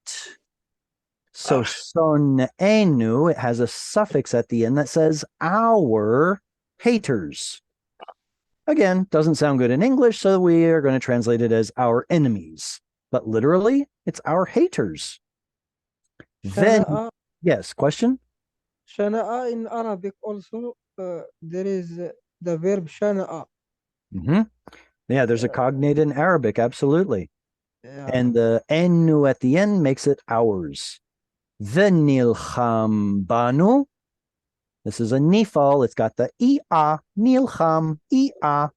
Speaker 1: So sonenu, it has a suffix at the end that says our haters. Again, doesn't sound good in English, so we are going to translate it as our enemies. But literally, it's our haters. Then, yes, question?
Speaker 8: Shana'a in Arabic also, there is the verb shana'a.
Speaker 1: Yeah, there's a cognate in Arabic, absolutely.
Speaker 8: Yeah.
Speaker 1: And the enu at the end makes it ours. Venilcham banu. This is a nifal. It's got the ia, nilcham, ia.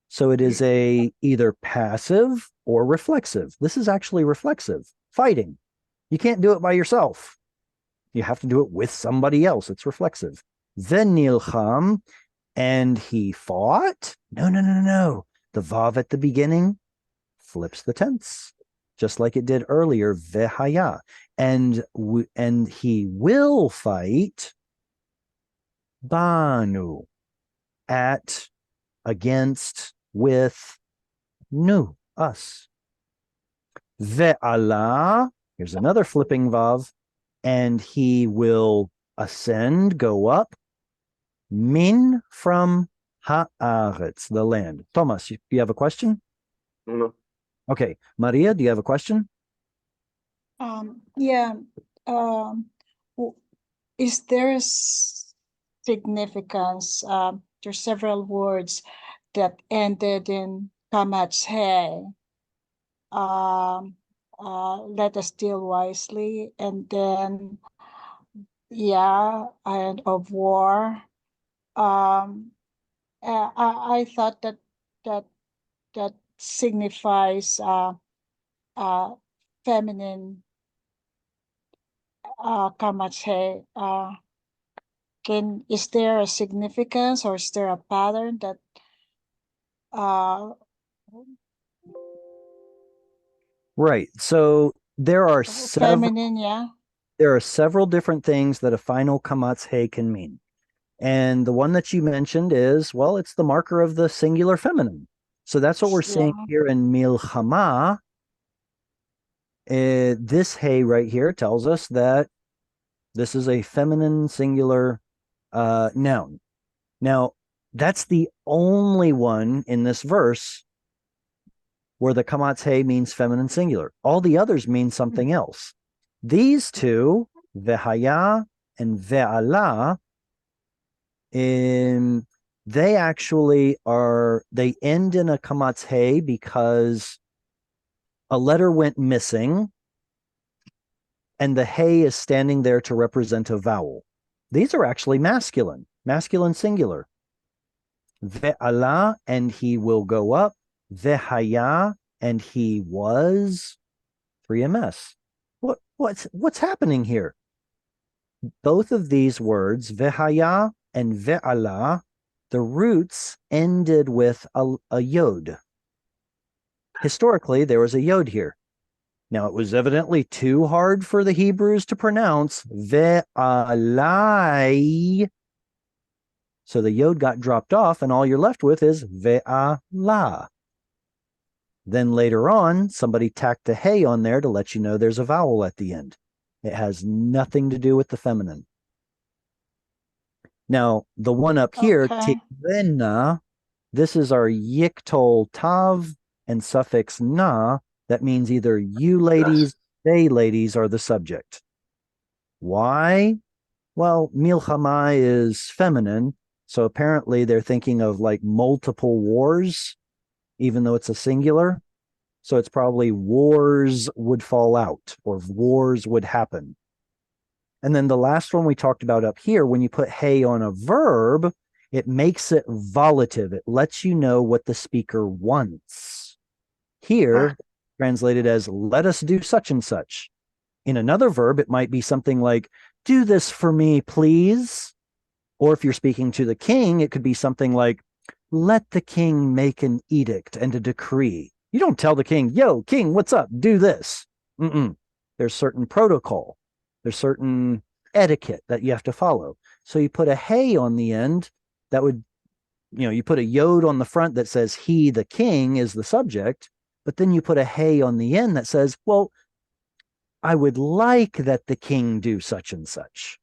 Speaker 1: So it is a either passive or reflexive. This is actually reflexive, fighting. You can't do it by yourself. You have to do it with somebody else. It's reflexive. Venilcham, and he fought. No. The vav at the beginning flips the tense, just like it did earlier. Vehaya, and he will fight. Banu, at, against, with, nu, us. Ve'ala, here's another flipping vav, and he will ascend, go up. Min, from ha'aretz, the land. Thomas, you have a question?
Speaker 4: No.
Speaker 1: Okay. Maria, do you have a question?
Speaker 11: Yeah. Is there a significance? There's several words that ended in kamatse. Let us deal wisely, and then and of war. I thought that signifies feminine kamatse. Is there a significance, or is there a pattern that
Speaker 1: Right. So there are several
Speaker 11: feminine,
Speaker 1: there are several different things that a final kamatse can mean. And the one that you mentioned is, well, it's the marker of the singular feminine. So that's what we're seeing here in milchama. This hey right here tells us that this is a feminine singular noun. Now, that's the only one in this verse where the kamatse means feminine singular. All the others mean something else. These two, vehaya and ve'ala, they actually they end in a kamatse because a letter went missing and the hey is standing there to represent a vowel. These are actually masculine singular. Ve'ala, and he will go up. Vehaya, and he was 3ms. What's happening here? Both of these words, vehaya and ve'ala, the roots ended with a yod. Historically, there was a yod here. Now, it was evidently too hard for the Hebrews to pronounce ve'alai. So the yod got dropped off, and all you're left with is ve'ala. Then later on, somebody tacked a hey on there to let you know there's a vowel at the end. It has nothing to do with the feminine. Now, the one up here, tivena, this is our yiktol tav and suffix na. That means either you ladies, they ladies are the subject. Why? Well, milchama is feminine. So apparently they're thinking of like multiple wars, even though it's a singular. So it's probably wars would fall out or wars would happen. And then the last one we talked about up here, when you put hey on a verb, it makes it volative. It lets you know what the speaker wants. Here, translated as let us do such and such. In another verb, it might be something like, do this for me, please. Or if you're speaking to the king, it could be something like, let the king make an edict and a decree. You don't tell the king, yo, king, what's up? Do this. There's certain protocol. There's certain etiquette that you have to follow. So you put a hey on the end that would, you put a yod on the front that says he, the king, is the subject, but then you put a hey on the end that says, well, I would like that the king do such and such.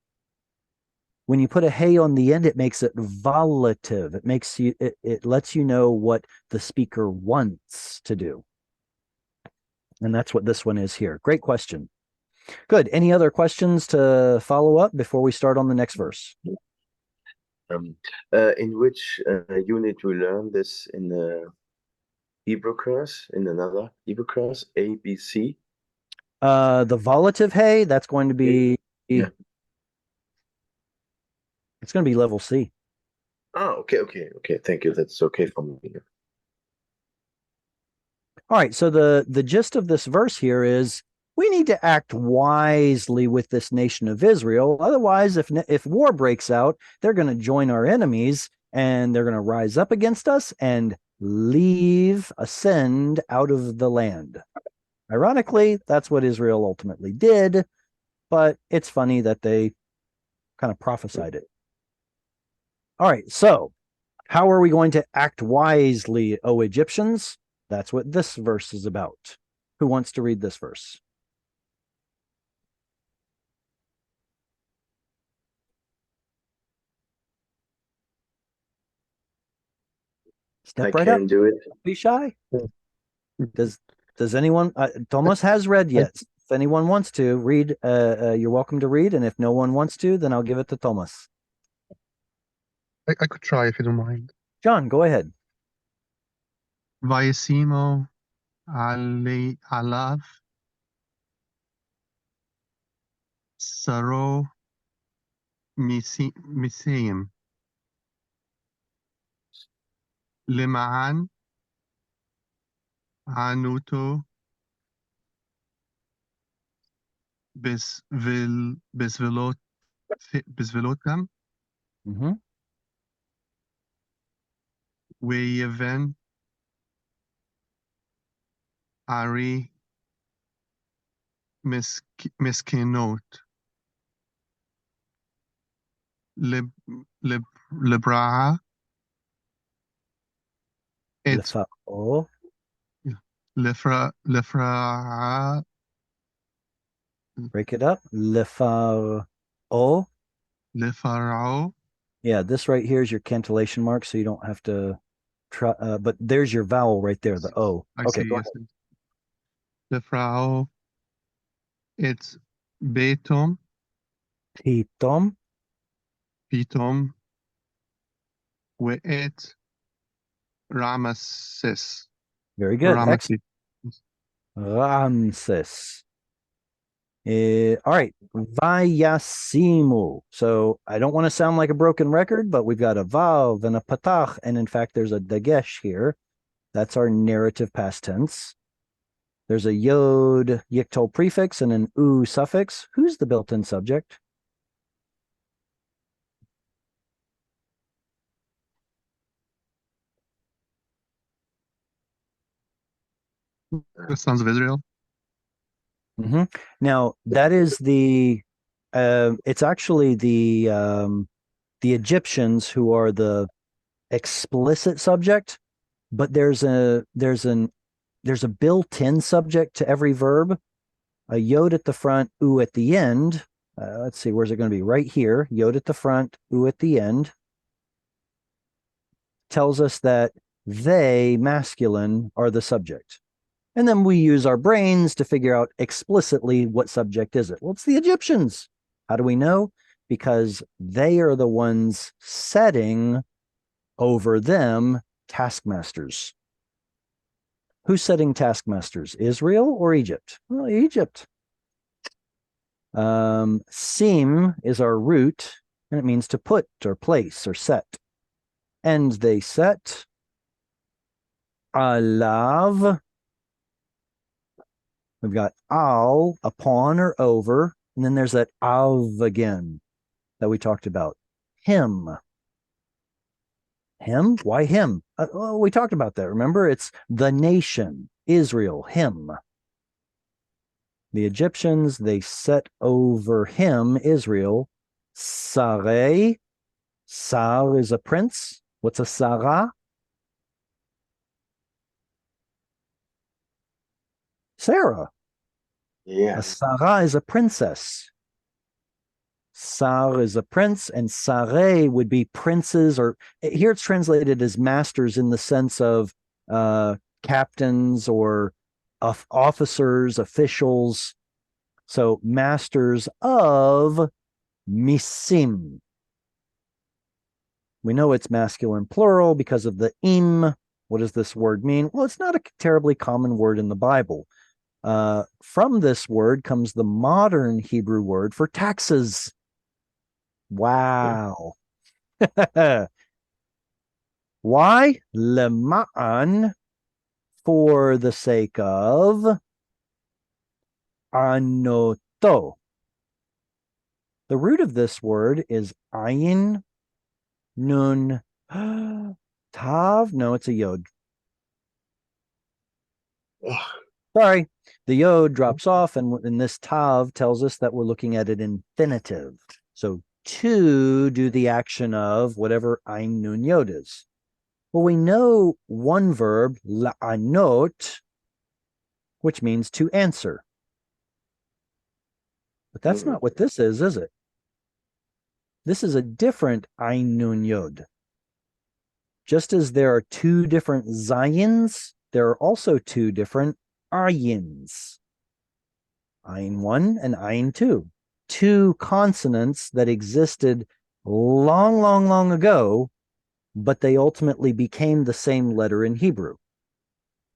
Speaker 1: When you put a hey on the end, it makes it volative. It lets you know what the speaker wants to do. And that's what this one is here. Great question. Good. Any other questions to follow up before we start on the next verse?
Speaker 4: In which unit we learn this in the Hebrew class, in another Hebrew class, A, B, C?
Speaker 1: The volative hey, that's going to be...
Speaker 4: Yeah.
Speaker 1: It's going to be level C.
Speaker 4: Oh, okay. Thank you. That's okay for me.
Speaker 1: All right. So the gist of this verse here is we need to act wisely with this nation of Israel. Otherwise, if war breaks out, they're going to join our enemies and they're going to rise up against us and ascend out of the land. Ironically, that's what Israel ultimately did, but it's funny that they kind of prophesied it. All right, so how are we going to act wisely, O Egyptians? That's what this verse is about. Who wants to read this verse? Step right up.
Speaker 4: do it.
Speaker 1: Be shy. Does anyone? Thomas has read yet. If anyone wants to read, you're welcome to read. And if no one wants to, then I'll give it to Thomas.
Speaker 9: I could try if you don't mind.
Speaker 1: John, go ahead.
Speaker 9: Vayasimo alav saro miseim lima'an anuto bisvelotam
Speaker 1: Mm-hmm.
Speaker 9: Weyeven Ari Miskinot Libra It's
Speaker 1: Lefa'o.
Speaker 9: Lefra
Speaker 1: Break it up. Lefa'o.
Speaker 9: Lefarao.
Speaker 1: Yeah, this right here is your cantillation mark, so you don't have to try. But there's your vowel right there, the O.
Speaker 9: I
Speaker 1: Okay,
Speaker 9: see,
Speaker 1: go
Speaker 9: yes.
Speaker 1: ahead.
Speaker 9: Lefrao. It's Betom.
Speaker 1: Pitom.
Speaker 9: Pitom. We'et Ramesses.
Speaker 1: Very good.
Speaker 9: Ramesses.
Speaker 1: Ramses. All right. Vayasimu. So I don't want to sound like a broken record, but we've got a vav and a patach. And in fact, there's a dagesh here. That's our narrative past tense. There's a yod yiktol prefix and an u suffix. Who's the built-in subject?
Speaker 9: The sons of Israel.
Speaker 1: Mm-hmm. Now that is it's actually the Egyptians who are the explicit subject, but there's a built-in subject to every verb, a yod at the front, u at the end. Let's see, where's it going to be? Right here, yod at the front, u at the end. Tells us that they, masculine, are the subject. And then we use our brains to figure out explicitly what subject is it. Well, it's the Egyptians. How do we know? Because they are the ones setting over them taskmasters. Who's setting taskmasters? Israel or Egypt? Well, Egypt. Sim is our root, and it means to put or place or set. And they set alav. We've got al, upon or over, and then there's that av again that we talked about. Him. Him? Why him? Well, we talked about that. Remember, it's the nation, Israel, him. The Egyptians, they set over him, Israel. Sareh. Sar is a prince. What's a Sarah? Sarah.
Speaker 4: Yeah.
Speaker 1: A Sarah is a princess. Sar is a prince, and Sareh would be princes, or here it's translated as masters in the sense of captains or officers, officials. So masters of misim. We know it's masculine plural because of the im. What does this word mean? Well, it's not a terribly common word in the Bible. From this word comes the modern Hebrew word for taxes. Wow. Why? Lema'an, for the sake of anoto. The root of this word is ayin, nun, tav. No, it's a yod. Sorry, the yod drops off, and this tav tells us that we're looking at an infinitive. So to do the action of whatever ayin, nun, yod is. Well, we know one verb, la'anot, which means to answer. But that's not what this is it? This is a different ayin, nun, yod. Just as there are two different zayins, there are also two different ayins. Ayin 1 and ayin 2. Two consonants that existed long, long, long ago, but they ultimately became the same letter in Hebrew.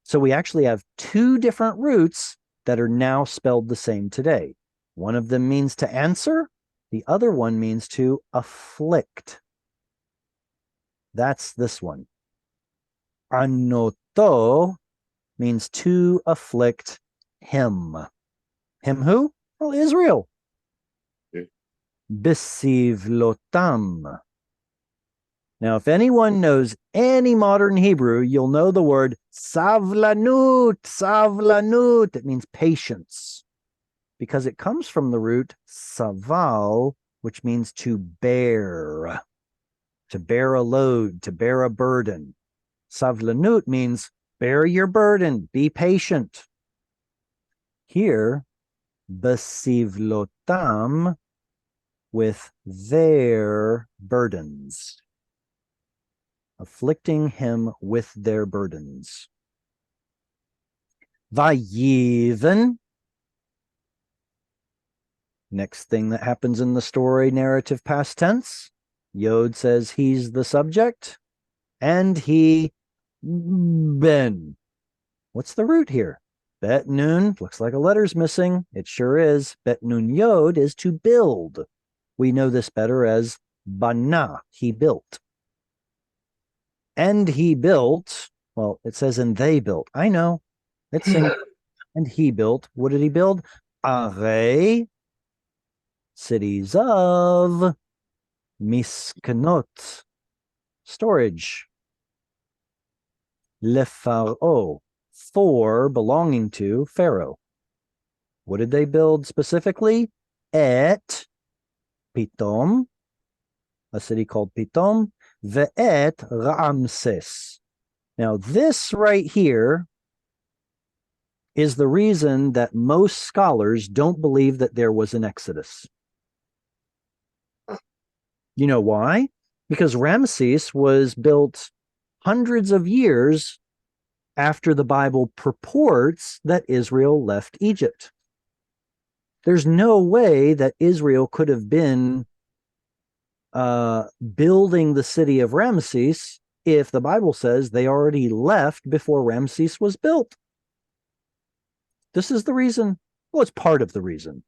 Speaker 1: So we actually have two different roots that are now spelled the same today. One of them means to answer. The other one means to afflict. That's this one. Anoto means to afflict him. Him who? Well, Israel. Besivlotam. Now, if anyone knows any modern Hebrew, you'll know the word savlanut, savlanut. It means patience, because it comes from the root saval, which means to bear a load, to bear a burden. Savlanut means bear your burden, be patient. Here, besivlotam, with their burdens. Afflicting him with their burdens. Vayiven. Next thing that happens in the story, narrative past tense. Yod says he's the subject, and he ben. What's the root here? Bet nun, looks like a letter's missing. It sure is. Bet nun yod is to build. We know this better as bana, he built. And he built, well, it says and they built. I know. It's saying and he built. What did he build? Are, cities of miskanot, storage. Lefaro, for belonging to Pharaoh. What did they build specifically? Et Pitom, a city called Pitom, ve'et Ramses. Now this right here is the reason that most scholars don't believe that there was an Exodus. You know why? Because Ramses was built hundreds of years after the Bible purports that Israel left Egypt. There's no way that Israel could have been building the city of Ramses if the Bible says they already left before Ramses was built. This is the reason. Well, it's part of the reason.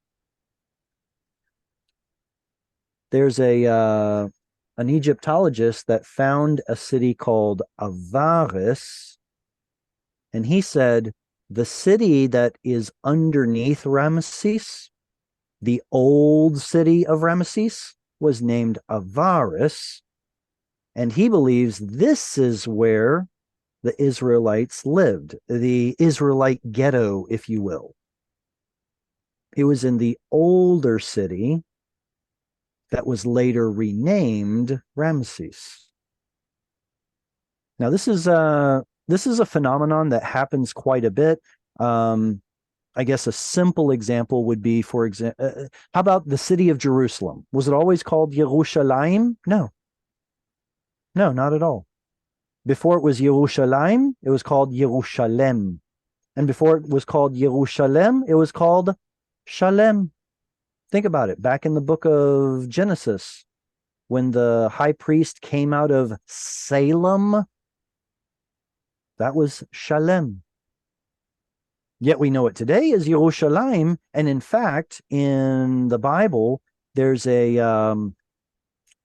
Speaker 1: There's an Egyptologist that found a city called Avaris, and he said the city that is underneath Ramesses, the old city of Ramesses, was named Avaris, and he believes this is where the Israelites lived, the Israelite ghetto, if you will. It was in the older city that was later renamed Ramesses. Now, this is a phenomenon that happens quite a bit. I guess a simple example would be, for example, how about the city of Jerusalem? Was it always called Yerushalayim? No. No, not at all. Before it was Yerushalayim, it was called Yerushalem. And before it was called Yerushalem, it was called Shalem. Think about it. Back in the book of Genesis, when the high priest came out of Salem, that was Shalem. Yet we know it today as Yerushalayim. And in fact, in the Bible, there's a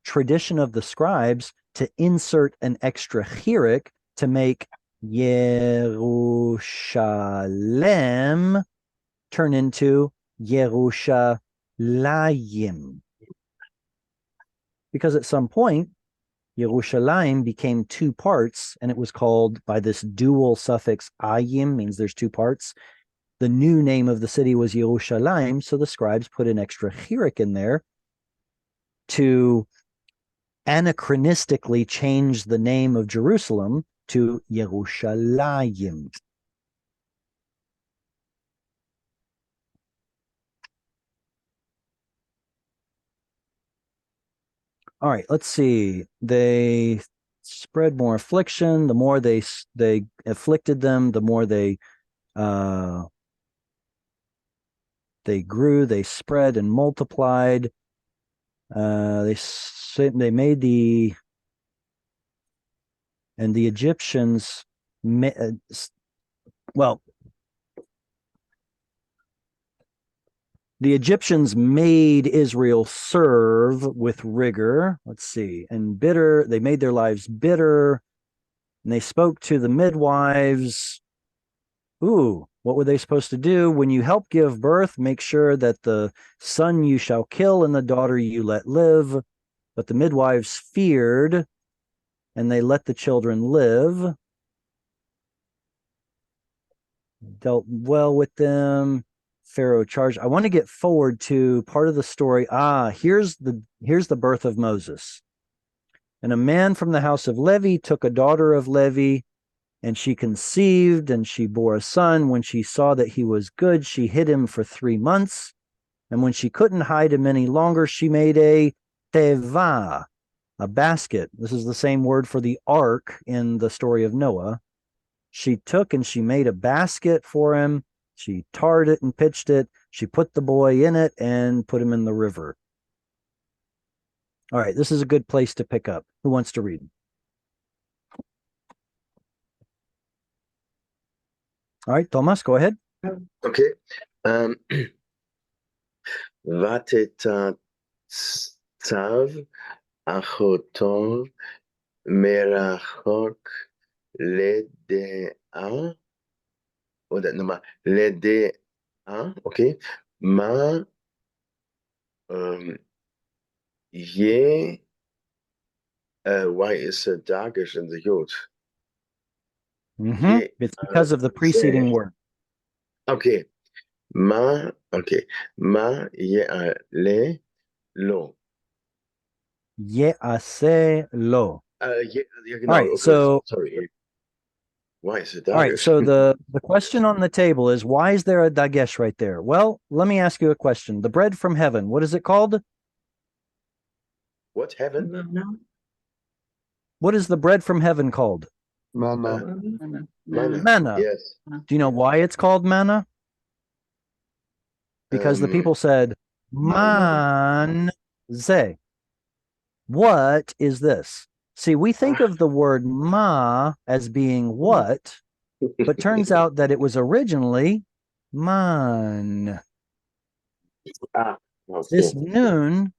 Speaker 1: tradition of the scribes to insert an extra chirik to make Yerushalem turn into Yerushalayim. Because at some point, Yerushalayim became two parts, and it was called by this dual suffix ayim, means there's two parts. The new name of the city was Yerushalayim, so the scribes put an extra chirik in there to anachronistically change the name of Jerusalem to Yerushalayim. All right, let's see. They spread more affliction. The more they afflicted them, the more they grew, they spread and multiplied. They made the Egyptians, well, the Egyptians made Israel serve with rigor. Let's see. And bitter, they made their lives bitter. And they spoke to the midwives. Ooh, what were they supposed to do? When you help give birth, make sure that the son you shall kill and the daughter you let live. But the midwives feared, and they let the children live. Dealt well with them. Pharaoh charged. I want to get forward to part of the story. Here's the birth of Moses. And a man from the house of Levi took a daughter of Levi, and she conceived, and she bore a son. When she saw that he was good, she hid him for 3 months. And when she couldn't hide him any longer, she made a teva, a basket. This is the same word for the ark in the story of Noah. She took and she made a basket for him. She tarred it and pitched it. She put the boy in it and put him in the river. All right, this is a good place to pick up. Who wants to read? All right, Thomas, go ahead.
Speaker 4: Okay. Vateta tzav achoto merachok ledea. Oh, that number. Ledea. Okay. Ma ye. Why is a dagish in the yod?
Speaker 1: It's because of the preceding word.
Speaker 4: Okay. Okay. Ma ye le lo.
Speaker 1: Ye'aseh lo.
Speaker 4: All
Speaker 1: right,
Speaker 4: okay,
Speaker 1: so
Speaker 4: sorry. Why is it
Speaker 1: all right, so the question on the table is, why is there a dagesh right there? Well, let me ask you a question. The bread from heaven, what is it called?
Speaker 4: What heaven?
Speaker 1: What is the bread from heaven called?
Speaker 9: Manna.
Speaker 1: Manna.
Speaker 4: Yes.
Speaker 1: Do you know why it's called manna? Because the people said, man ze. What is this? See, we think of the word ma as being what, but turns out that it was originally man. This noon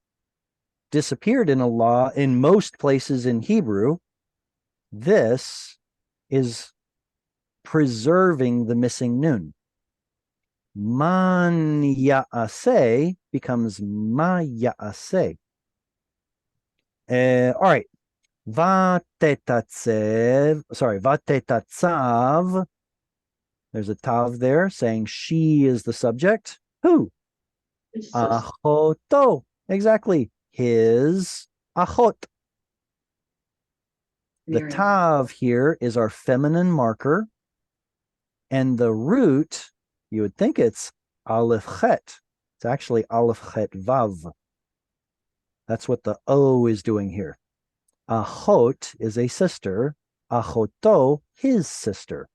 Speaker 1: disappeared in most places in Hebrew. This is preserving the missing noon. Man ya'aseh becomes ma ya'aseh. All right. Vatetatzav. There's a tav there saying she is the subject. Who? Achoto. Exactly. His achot. The tav here is our feminine marker. And the root, you would think it's aleph chet. It's actually aleph chet vav. That's what the O is doing here. Achot is a sister. Achoto, his sister.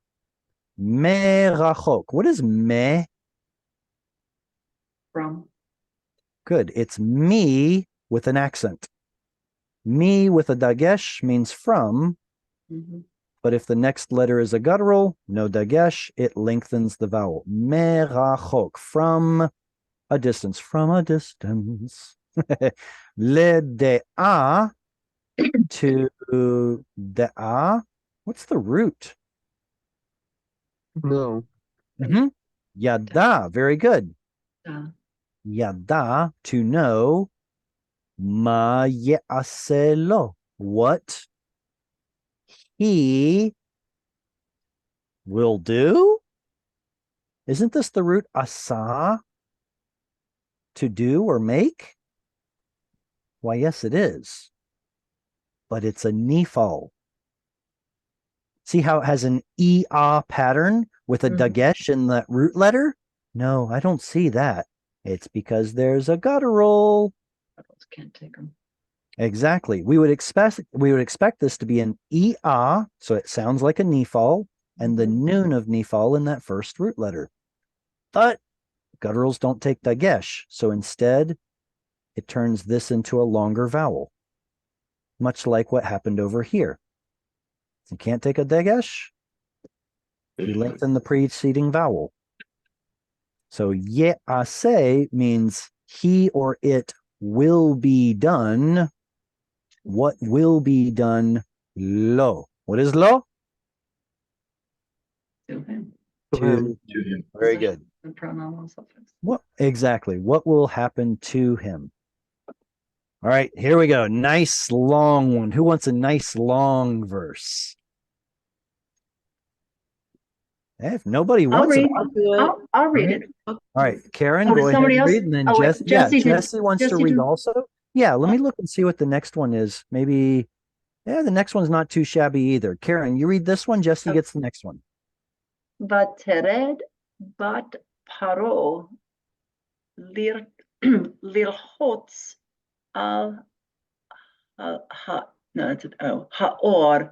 Speaker 1: Merachok. What is me?
Speaker 2: From.
Speaker 1: Good. It's me with an accent. Me with a dagesh means from. But if the next letter is a guttural, no dagesh, it lengthens the vowel. Merachok. From a distance. From a distance. Ledea to dea. What's the root?
Speaker 9: No.
Speaker 1: Yada. Very good. Yada, to know. Ma ye'aseh lo, what he will do? Isn't this the root asa? To do or make? Why, yes, it is. But it's a nifal. See how it has an E-A pattern with a dagesh in that root letter? No, I don't see that. It's because there's a guttural.
Speaker 2: Can't take them.
Speaker 1: Exactly. We would expect this to be an E-A, so it sounds like a nifal, and the noon of nifal in that first root letter. But gutturals don't take dagesh, so instead it turns this into a longer vowel, much like what happened over here. You can't take a dagesh, you lengthen the preceding vowel. So ye'aseh means he or it will be done. What will be done? Lo. What is lo?
Speaker 2: To him.
Speaker 1: To him. Very good.
Speaker 2: The pronominal suffix.
Speaker 1: What exactly? What will happen to him? All right, here we go. Nice long one. Who wants a nice long verse? If nobody
Speaker 2: I'll
Speaker 1: wants it,
Speaker 2: read. I'll read it.
Speaker 1: all right, Karen,
Speaker 2: Oh,
Speaker 1: go ahead
Speaker 2: somebody
Speaker 1: and
Speaker 2: else?
Speaker 1: read, and then
Speaker 2: Oh, wait, Jesse did-
Speaker 1: Jesse wants to
Speaker 2: Jesse
Speaker 1: read
Speaker 2: did-
Speaker 1: also. Yeah, let me look and see what the next one is. Maybe, yeah, the next one's not too shabby either. Karen, you read this one. Jesse gets the next one.
Speaker 2: Vatered bat paro lirhots al ha no, that's an O. Haor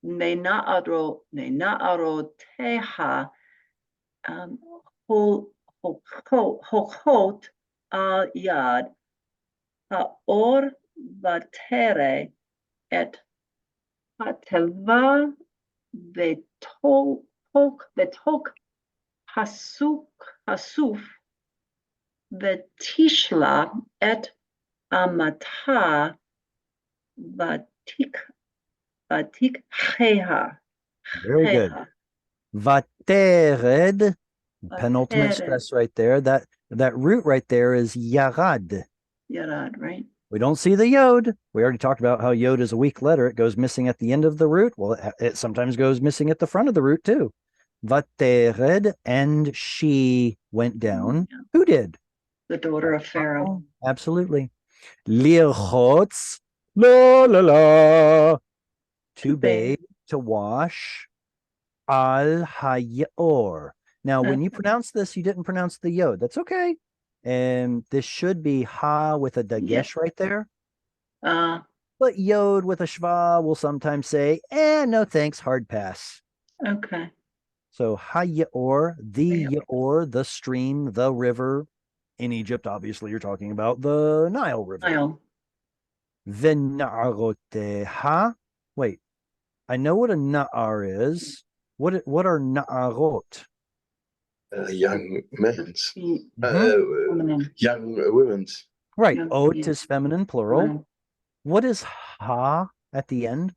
Speaker 2: Nenaaroteha Hochot al Yad Haor Vatere et Hatelva Vetok Hasuf Vetishla et Amata Vatikheha.
Speaker 1: Very good. Vatered, penultimate
Speaker 2: Vatered.
Speaker 1: stress right there. That root right there is yarad.
Speaker 2: Yarad, right?
Speaker 1: We don't see the yod. We already talked about how yod is a weak letter. It goes missing at the end of the root. Well, it sometimes goes missing at the front of the root too. Vatered, and she went down.
Speaker 2: Yeah.
Speaker 1: Who did?
Speaker 2: The daughter of Pharaoh.
Speaker 1: Absolutely. Lirchotz, la la la. To bathe, to wash. Al hayor. Now, when you pronounce this, you didn't pronounce the yod. That's okay. And this should be ha with a dagesh right there. But yod with a shva will sometimes say, no thanks, hard pass.
Speaker 2: Okay.
Speaker 1: So hayor, the yor, the stream, the river. In Egypt, obviously, you're talking about the Nile River.
Speaker 2: Nile.
Speaker 1: V'na'aroteha. Wait, I know what a na'ar is. What are na'arot?
Speaker 4: Young men's.
Speaker 2: Feminine.
Speaker 4: Young women's.
Speaker 1: Right.
Speaker 2: Young,
Speaker 1: Ot
Speaker 2: yeah.
Speaker 1: is feminine, plural.
Speaker 2: Right.
Speaker 1: What is ha at the end?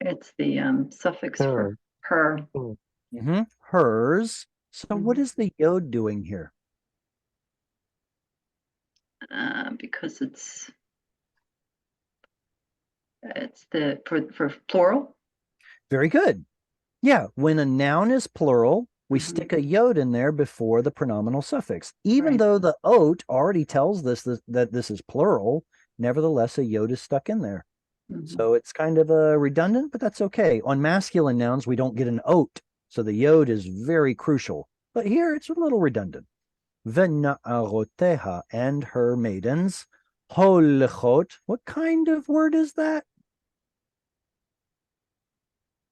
Speaker 2: It's the suffix for her.
Speaker 1: Hers. So what is the yod doing here?
Speaker 2: Because it's the for plural.
Speaker 1: Very good. Yeah. When a noun is plural, we stick a yod in there before the pronominal suffix. Even
Speaker 2: Right.
Speaker 1: though the ot already tells that this is plural, nevertheless, a yod is stuck in there. So it's kind of redundant, but that's okay. On masculine nouns, we don't get an ot, so the yod is very crucial. But here, it's a little redundant. V'na'aroteha, and her maidens. Holechot. What kind of word is that?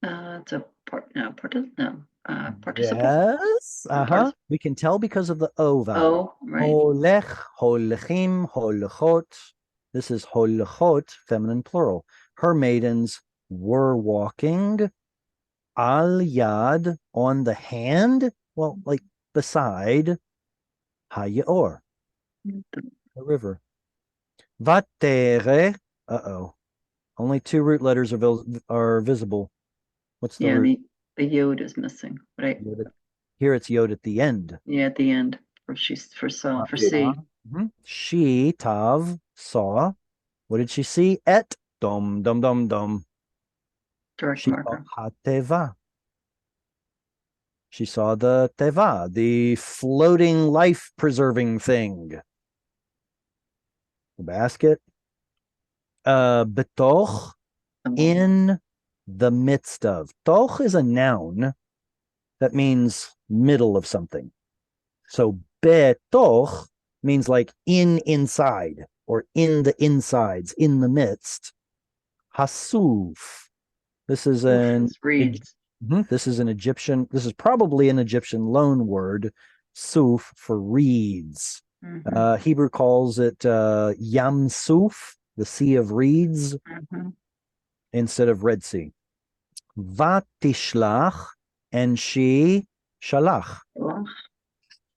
Speaker 2: It's a participle.
Speaker 1: Yes. We can tell because of the o vowel.
Speaker 2: Oh, right.
Speaker 1: Holech, holechim, holechot. This is holechot, feminine plural. Her maidens were walking. Al yad, on the hand. Well, like beside. Hayor, the river. Vatere. Uh-oh. Only two root letters are visible. What's the root?
Speaker 2: The yod is missing, right?
Speaker 1: Here it's yod at the end.
Speaker 2: Yeah, at the end for for C.
Speaker 1: She, Tav, saw. What did she see? Et, dom, dom, dom, dom.
Speaker 2: Direct
Speaker 1: She
Speaker 2: marker.
Speaker 1: saw hateva. She saw the teva, the floating life-preserving thing. The basket. Betoch, in the midst of. Toch is a noun that means middle of something. So betoch means like inside or in the insides, in the midst. Hasuf. This is
Speaker 2: reeds.
Speaker 1: This is an Egyptian. This is probably an Egyptian loan word, suf, for reeds. Hebrew calls it Yam Suf, the Sea of Reeds, instead of Red Sea. Vatishlach, and she shalach.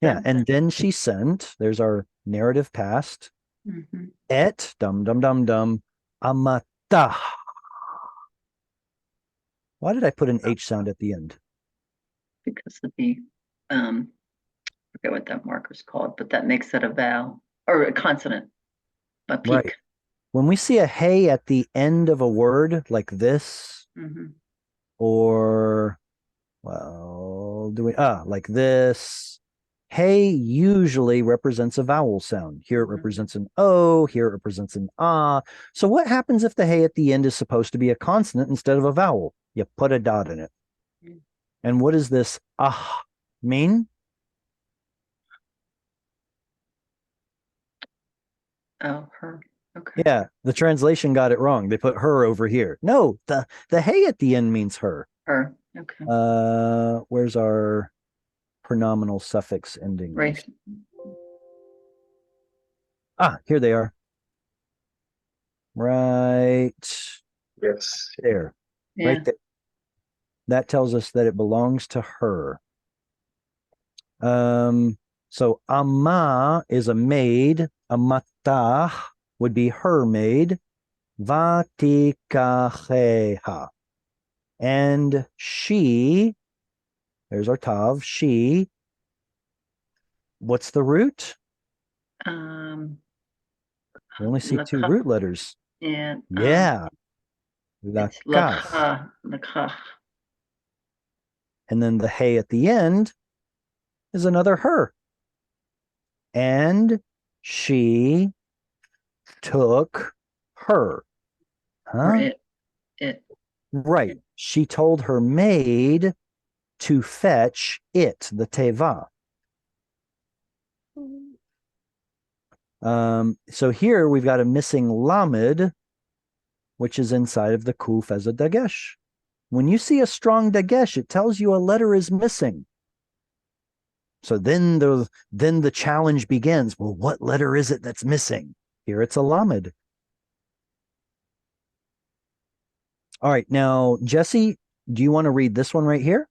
Speaker 1: Yeah, and then she sent. There's our narrative past. Et dum dum dum dum amatah. Why did I put an H sound at the end?
Speaker 2: Because of the I forget what that marker's called, but that makes it a vowel or a consonant. A peak.
Speaker 1: Right. When we see a hey at the end of a word like this, or well, like this, hey usually represents a vowel sound. Here it represents an O, here it represents an ah. So what happens if the hey at the end is supposed to be a consonant instead of a vowel? You put a dot in it. And what does this ah mean?
Speaker 2: Oh, her. Okay.
Speaker 1: Yeah, the translation got it wrong. They put her over here. No, the hey at the end means her.
Speaker 2: Her. Okay.
Speaker 1: Where's our pronominal suffix endings?
Speaker 2: Right.
Speaker 1: Ah, here they are. Right.
Speaker 4: Yes.
Speaker 1: There.
Speaker 2: Yeah.
Speaker 1: Right there. That tells us that it belongs to her. So amma is a maid. Amatah would be her maid. Vatikacheha. And she, there's our tav, she, what's the root? We only see two root letters.
Speaker 2: And
Speaker 1: yeah.
Speaker 2: it's
Speaker 1: Lakach.
Speaker 2: lakach.
Speaker 1: And then the hey at the end is another her. And she took her.
Speaker 2: Or it.
Speaker 1: Right. She told her maid to fetch it, the teva. So here we've got a missing lamed, which is inside of the kuf as a dagesh. When you see a strong dagesh, it tells you a letter is missing. So then the challenge begins. Well, what letter is it that's missing? Here it's a lamed. All right, now Jesse, do you want to read this one right here?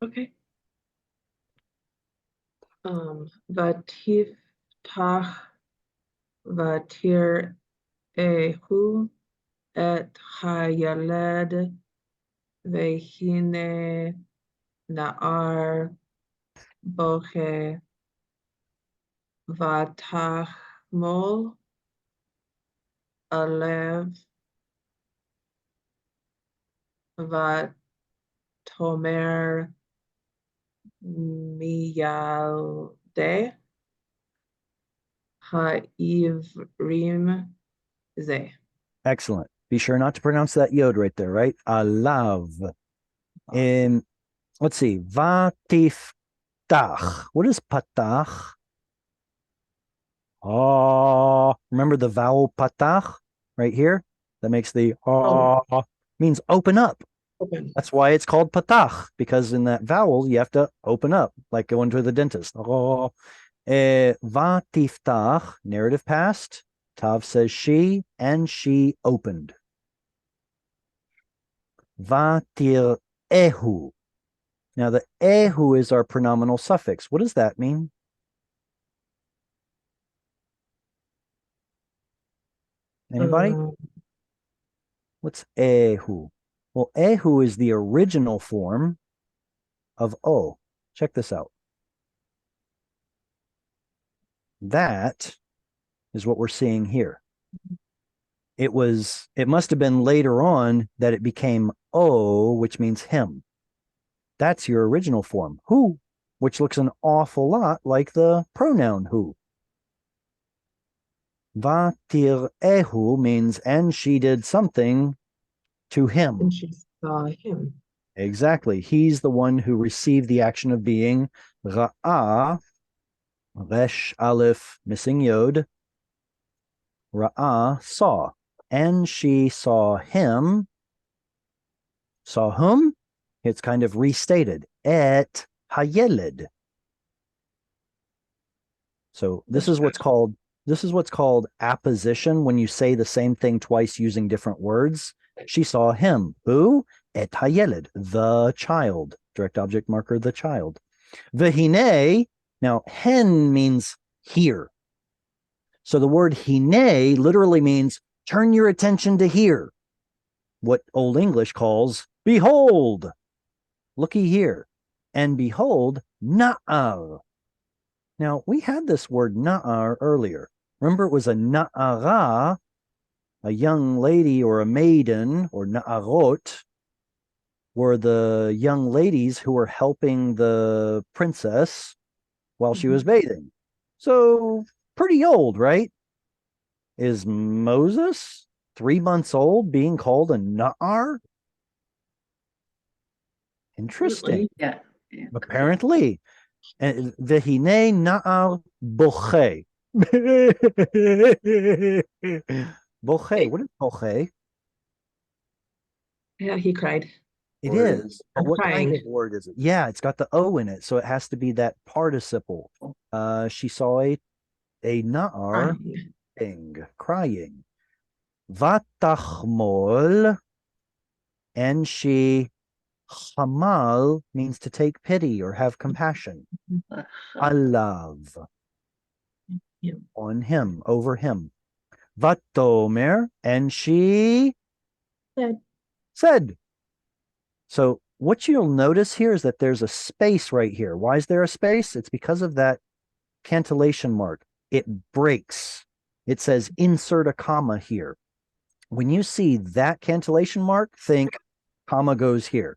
Speaker 10: Okay. Vatiftach vatir ehu et hayaled vehine naar boche vatachmol alev vatomer miyalde ha'ivrim ze.
Speaker 1: Excellent. Be sure not to pronounce that yod right there, right? Alav. And let's see. Vatiftach. What is patach? Oh, remember the vowel patach right here? That makes the means open up.
Speaker 10: Open.
Speaker 1: That's why it's called patach, because in that vowel you have to open up, like going to the dentist. Vatiftach, narrative past. Tav says she, and she opened. Vatir ehu. Now the ehu is our pronominal suffix. What does that mean? Anybody? What's ehu? Well, ehu is the original form of o. Check this out. That is what we're seeing here. It must have been later on that it became o, which means him. That's your original form, who, which looks an awful lot like the pronoun who. Vatir'ehu means and she did something to him.
Speaker 10: And she saw him.
Speaker 1: Exactly. He's the one who received the action of being ra'ah, resh aleph, missing yod. Ra'ah, saw. And she saw him. Saw whom? It's kind of restated. Et hayeled. So this is what's called apposition, when you say the same thing twice using different words. She saw him. Who? Et hayeled, the child. Direct object marker, the child. Vehine, now hen means here. So the word hine literally means turn your attention to here. What Old English calls behold. Looky here. And behold, na'ar. Now, we had this word na'ar earlier. Remember, it was a na'ara, a young lady or a maiden, or na'arot, were the young ladies who were helping the princess while she was bathing. So, pretty old, right? Is Moses 3 months old being called a na'ar? Interesting.
Speaker 2: Yeah.
Speaker 1: Apparently. And vehine na'ar boche. Boche. What is boche?
Speaker 10: Yeah, he cried.
Speaker 1: It
Speaker 10: Or
Speaker 1: is. But what kind
Speaker 10: crying.
Speaker 1: of word is it? Yeah, it's got the O in it, so it has to be that participle. She saw a na'ar crying. Vatachmol, and she hamal means to take pity or have compassion. Alav, on him, over him. Vatomer, and she said. So what you'll notice here is that there's a space right here. Why is there a space? It's because of that cantillation mark. It breaks. It says insert a comma here. When you see that cantillation mark, think comma goes here.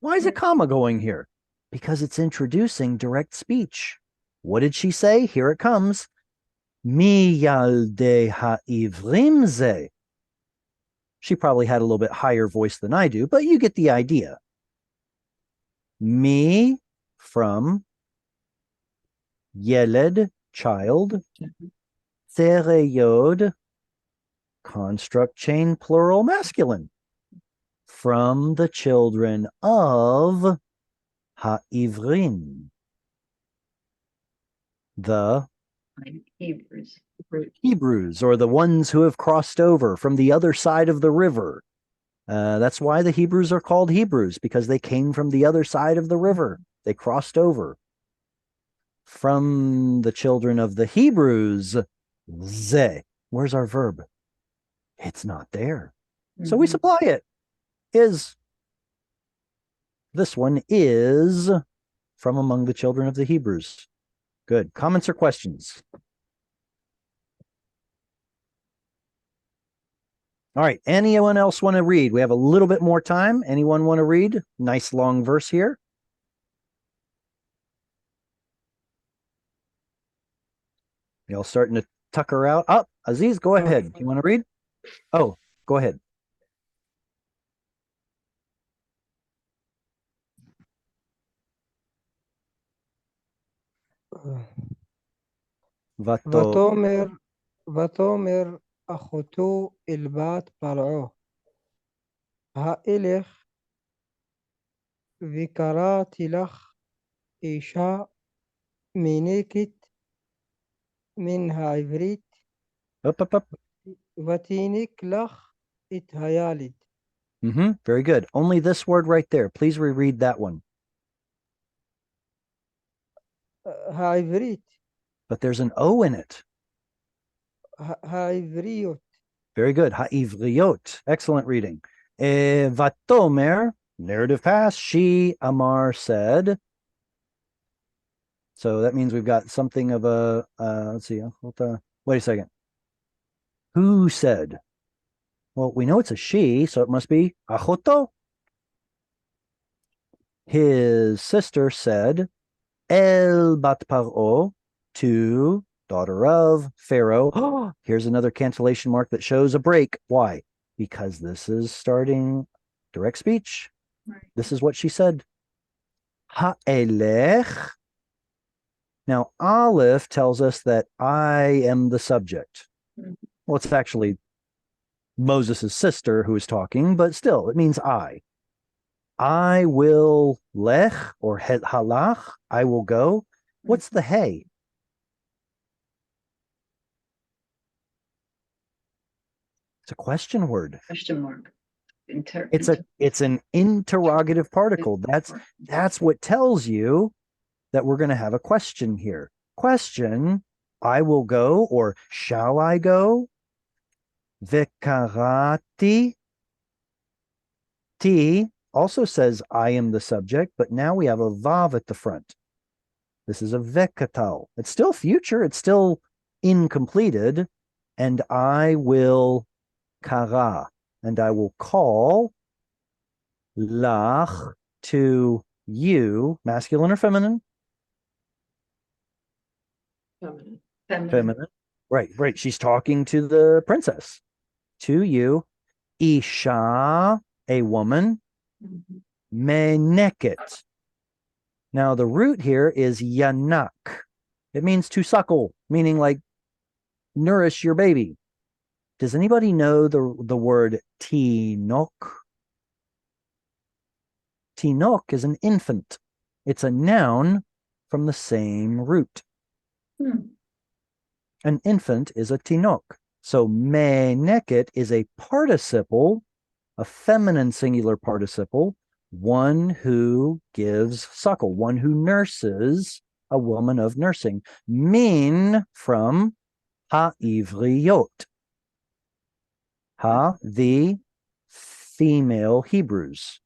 Speaker 1: Why is a comma going here? Because it's introducing direct speech. What did she say? Here it comes. Mi yaldei ha'ivrim ze. She probably had a little bit higher voice than I do, but you get the idea. Mi, from yeled, child. Thereyod, construct chain plural masculine. From the children of ha'ivrim. The Hebrews, or the ones who have crossed over from the other side of the river. That's why the Hebrews are called Hebrews, because they came from the other side of the river. They crossed over. From the children of the Hebrews, ze. Where's our verb? It's not there. So we supply it. Is. This one is from among the children of the Hebrews. Good. Comments or questions? All right. Anyone else want to read? We have a little bit more time. Anyone want to read? Nice long verse here. Y'all starting to tucker out. Oh, Aziz, go ahead. You want to read? Oh, go ahead.
Speaker 8: ותאמר אחותו אל בת פרעה, האלך וקראתי לך אישה מינקת מן העברית, ותינק לך את הילד.
Speaker 1: Very good. Only this word right there. Please reread that one.
Speaker 8: העברית.
Speaker 1: But there's an O in it.
Speaker 8: העבריות.
Speaker 1: Very good. Ha'ivriot. Excellent reading. Vatomer, narrative past, she, Amar, said. So that means we've got something of a, let's see, wait a second. Who said? Well, we know it's a she, so it must be Achoto. His sister said, El bat Paro, to daughter of Pharaoh. Here's another cancellation mark that shows a break. Why? Because this is starting direct speech.
Speaker 2: Right.
Speaker 1: This is what she said. Ha'elech. Now, Aleph tells us that I am the subject. Well, it's actually Moses' sister who is talking, but still, it means I. I will lech, or halach, I will go. What's the hey? It's a question word.
Speaker 2: Question mark.
Speaker 1: It's an interrogative particle. That's what tells you that we're going to have a question here. Question, I will go, or shall I go? Vekarati. T also says I am the subject, but now we have a vav at the front. This is a vekatal. It's still future. It's still incompleted. And I will kara. And I will call lach, to you, masculine or feminine?
Speaker 10: Feminine.
Speaker 1: Feminine. Right. She's talking to the princess. To you, isha, a woman, meneket. Now the root here is yanak. It means to suckle, meaning like nourish your baby. Does anybody know the word tinok? Tinok is an infant. It's a noun from the same root. An infant is a tinok. So meneket is a participle, a feminine singular participle, one who gives suckle, one who nurses, a woman of nursing. Min from ha-ivriyot. Ha, the female Hebrews,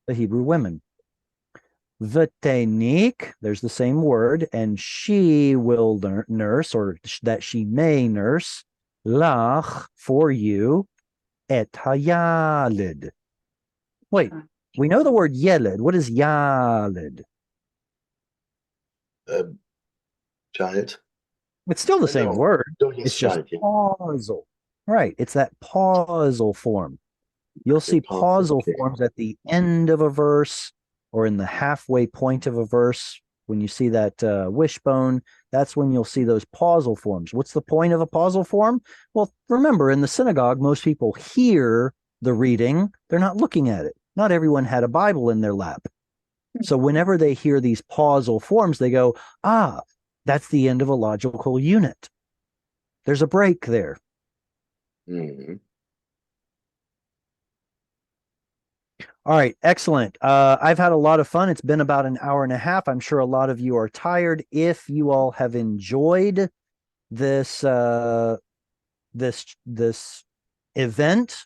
Speaker 1: the Hebrew women. V'tenik, there's the same word, and she will nurse, or that she may nurse, lach, for you, et hayalid. Wait, we know the word yelid. What is yalid?
Speaker 4: Child.
Speaker 1: It's still the same word.
Speaker 4: No, yes,
Speaker 1: It's just
Speaker 4: child, yeah.
Speaker 1: pausal. Right, it's that pausal form. You'll see pausal forms at the end of a verse or in the halfway point of a verse. When you see that wishbone, that's when you'll see those pausal forms. What's the point of a pausal form? Well, remember, in the synagogue, most people hear the reading. They're not looking at it. Not everyone had a Bible in their lap. So whenever they hear these pausal forms, they go, that's the end of a logical unit. There's a break there. All right, excellent. I've had a lot of fun. It's been about an hour and a half. I'm sure a lot of you are tired. If you all have enjoyed this this event,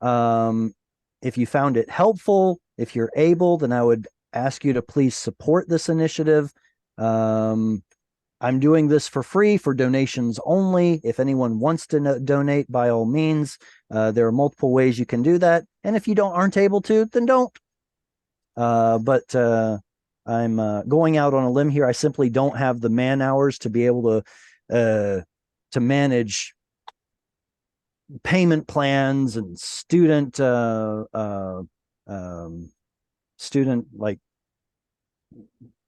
Speaker 1: if you found it helpful, if you're able, then I would ask you to please support this initiative. I'm doing this for free, for donations only. If anyone wants to donate, by all means, there are multiple ways you can do that. And if you aren't able to, then don't. But I'm going out on a limb here. I simply don't have the man hours to be able to manage payment plans and student like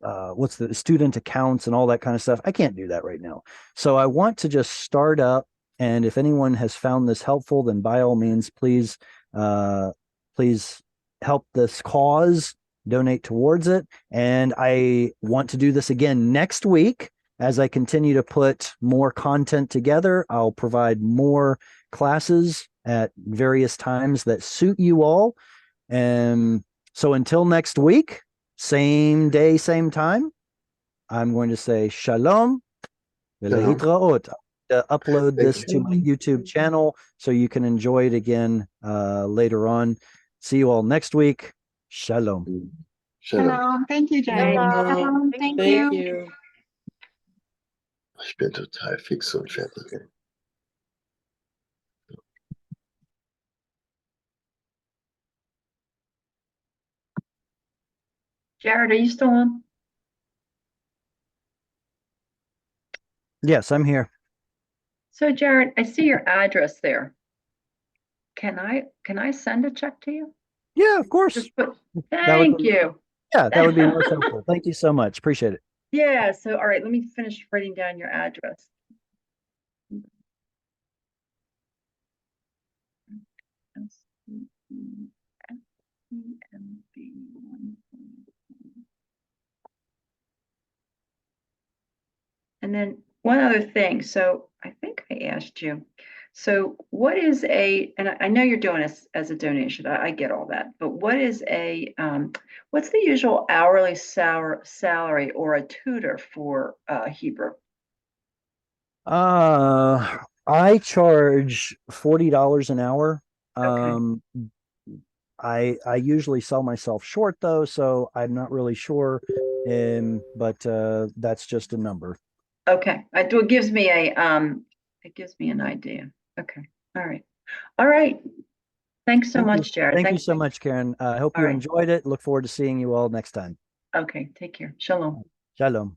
Speaker 1: what's the student accounts and all that kind of stuff. I can't do that right now. So I want to just start up. And if anyone has found this helpful, then by all means, please help this cause, donate towards it. And I want to do this again next week. As I continue to put more content together, I'll provide more classes at various times that suit you all. And so until next week, same day, same time, I'm going to say shalom. V'lehitraot. Upload this to my YouTube channel so you can enjoy it again later on. See you all next week. Shalom.
Speaker 4: Shalom.
Speaker 12: Thank you, Jared.
Speaker 3: Shalom.
Speaker 12: Thank
Speaker 3: Thank
Speaker 12: you.
Speaker 3: you.
Speaker 4: Ich bin total fix und fertig. Ey.
Speaker 2: Jared, are you still on?
Speaker 1: Yes, I'm here.
Speaker 2: So Jared, I see your address there. Can I send a check to you?
Speaker 1: Yeah, of course.
Speaker 2: Just put,
Speaker 1: That would
Speaker 2: thank
Speaker 1: be-
Speaker 2: you.
Speaker 1: Yeah, that would be most helpful. Thank you so much. Appreciate it.
Speaker 2: Yeah, so all right, let me finish writing down your address. And then one other thing. So I think I asked you. So what is and I know you're doing this as a donation. I get all that. But what is what's the usual hourly salary or a tutor for Hebrew?
Speaker 1: I charge $40 an hour.
Speaker 2: Okay.
Speaker 1: I usually sell myself short though, so I'm not really sure. But that's just a number.
Speaker 2: Okay. It gives me an idea. Okay. All right. All right. Thanks so
Speaker 1: Thank you.
Speaker 2: much, Jared.
Speaker 1: Thank you
Speaker 2: Thanks.
Speaker 1: so much, Karen. I hope
Speaker 2: All
Speaker 1: you
Speaker 2: right.
Speaker 1: enjoyed it. Look forward to seeing you all next time.
Speaker 2: Okay. Take care. Shalom.
Speaker 1: Shalom.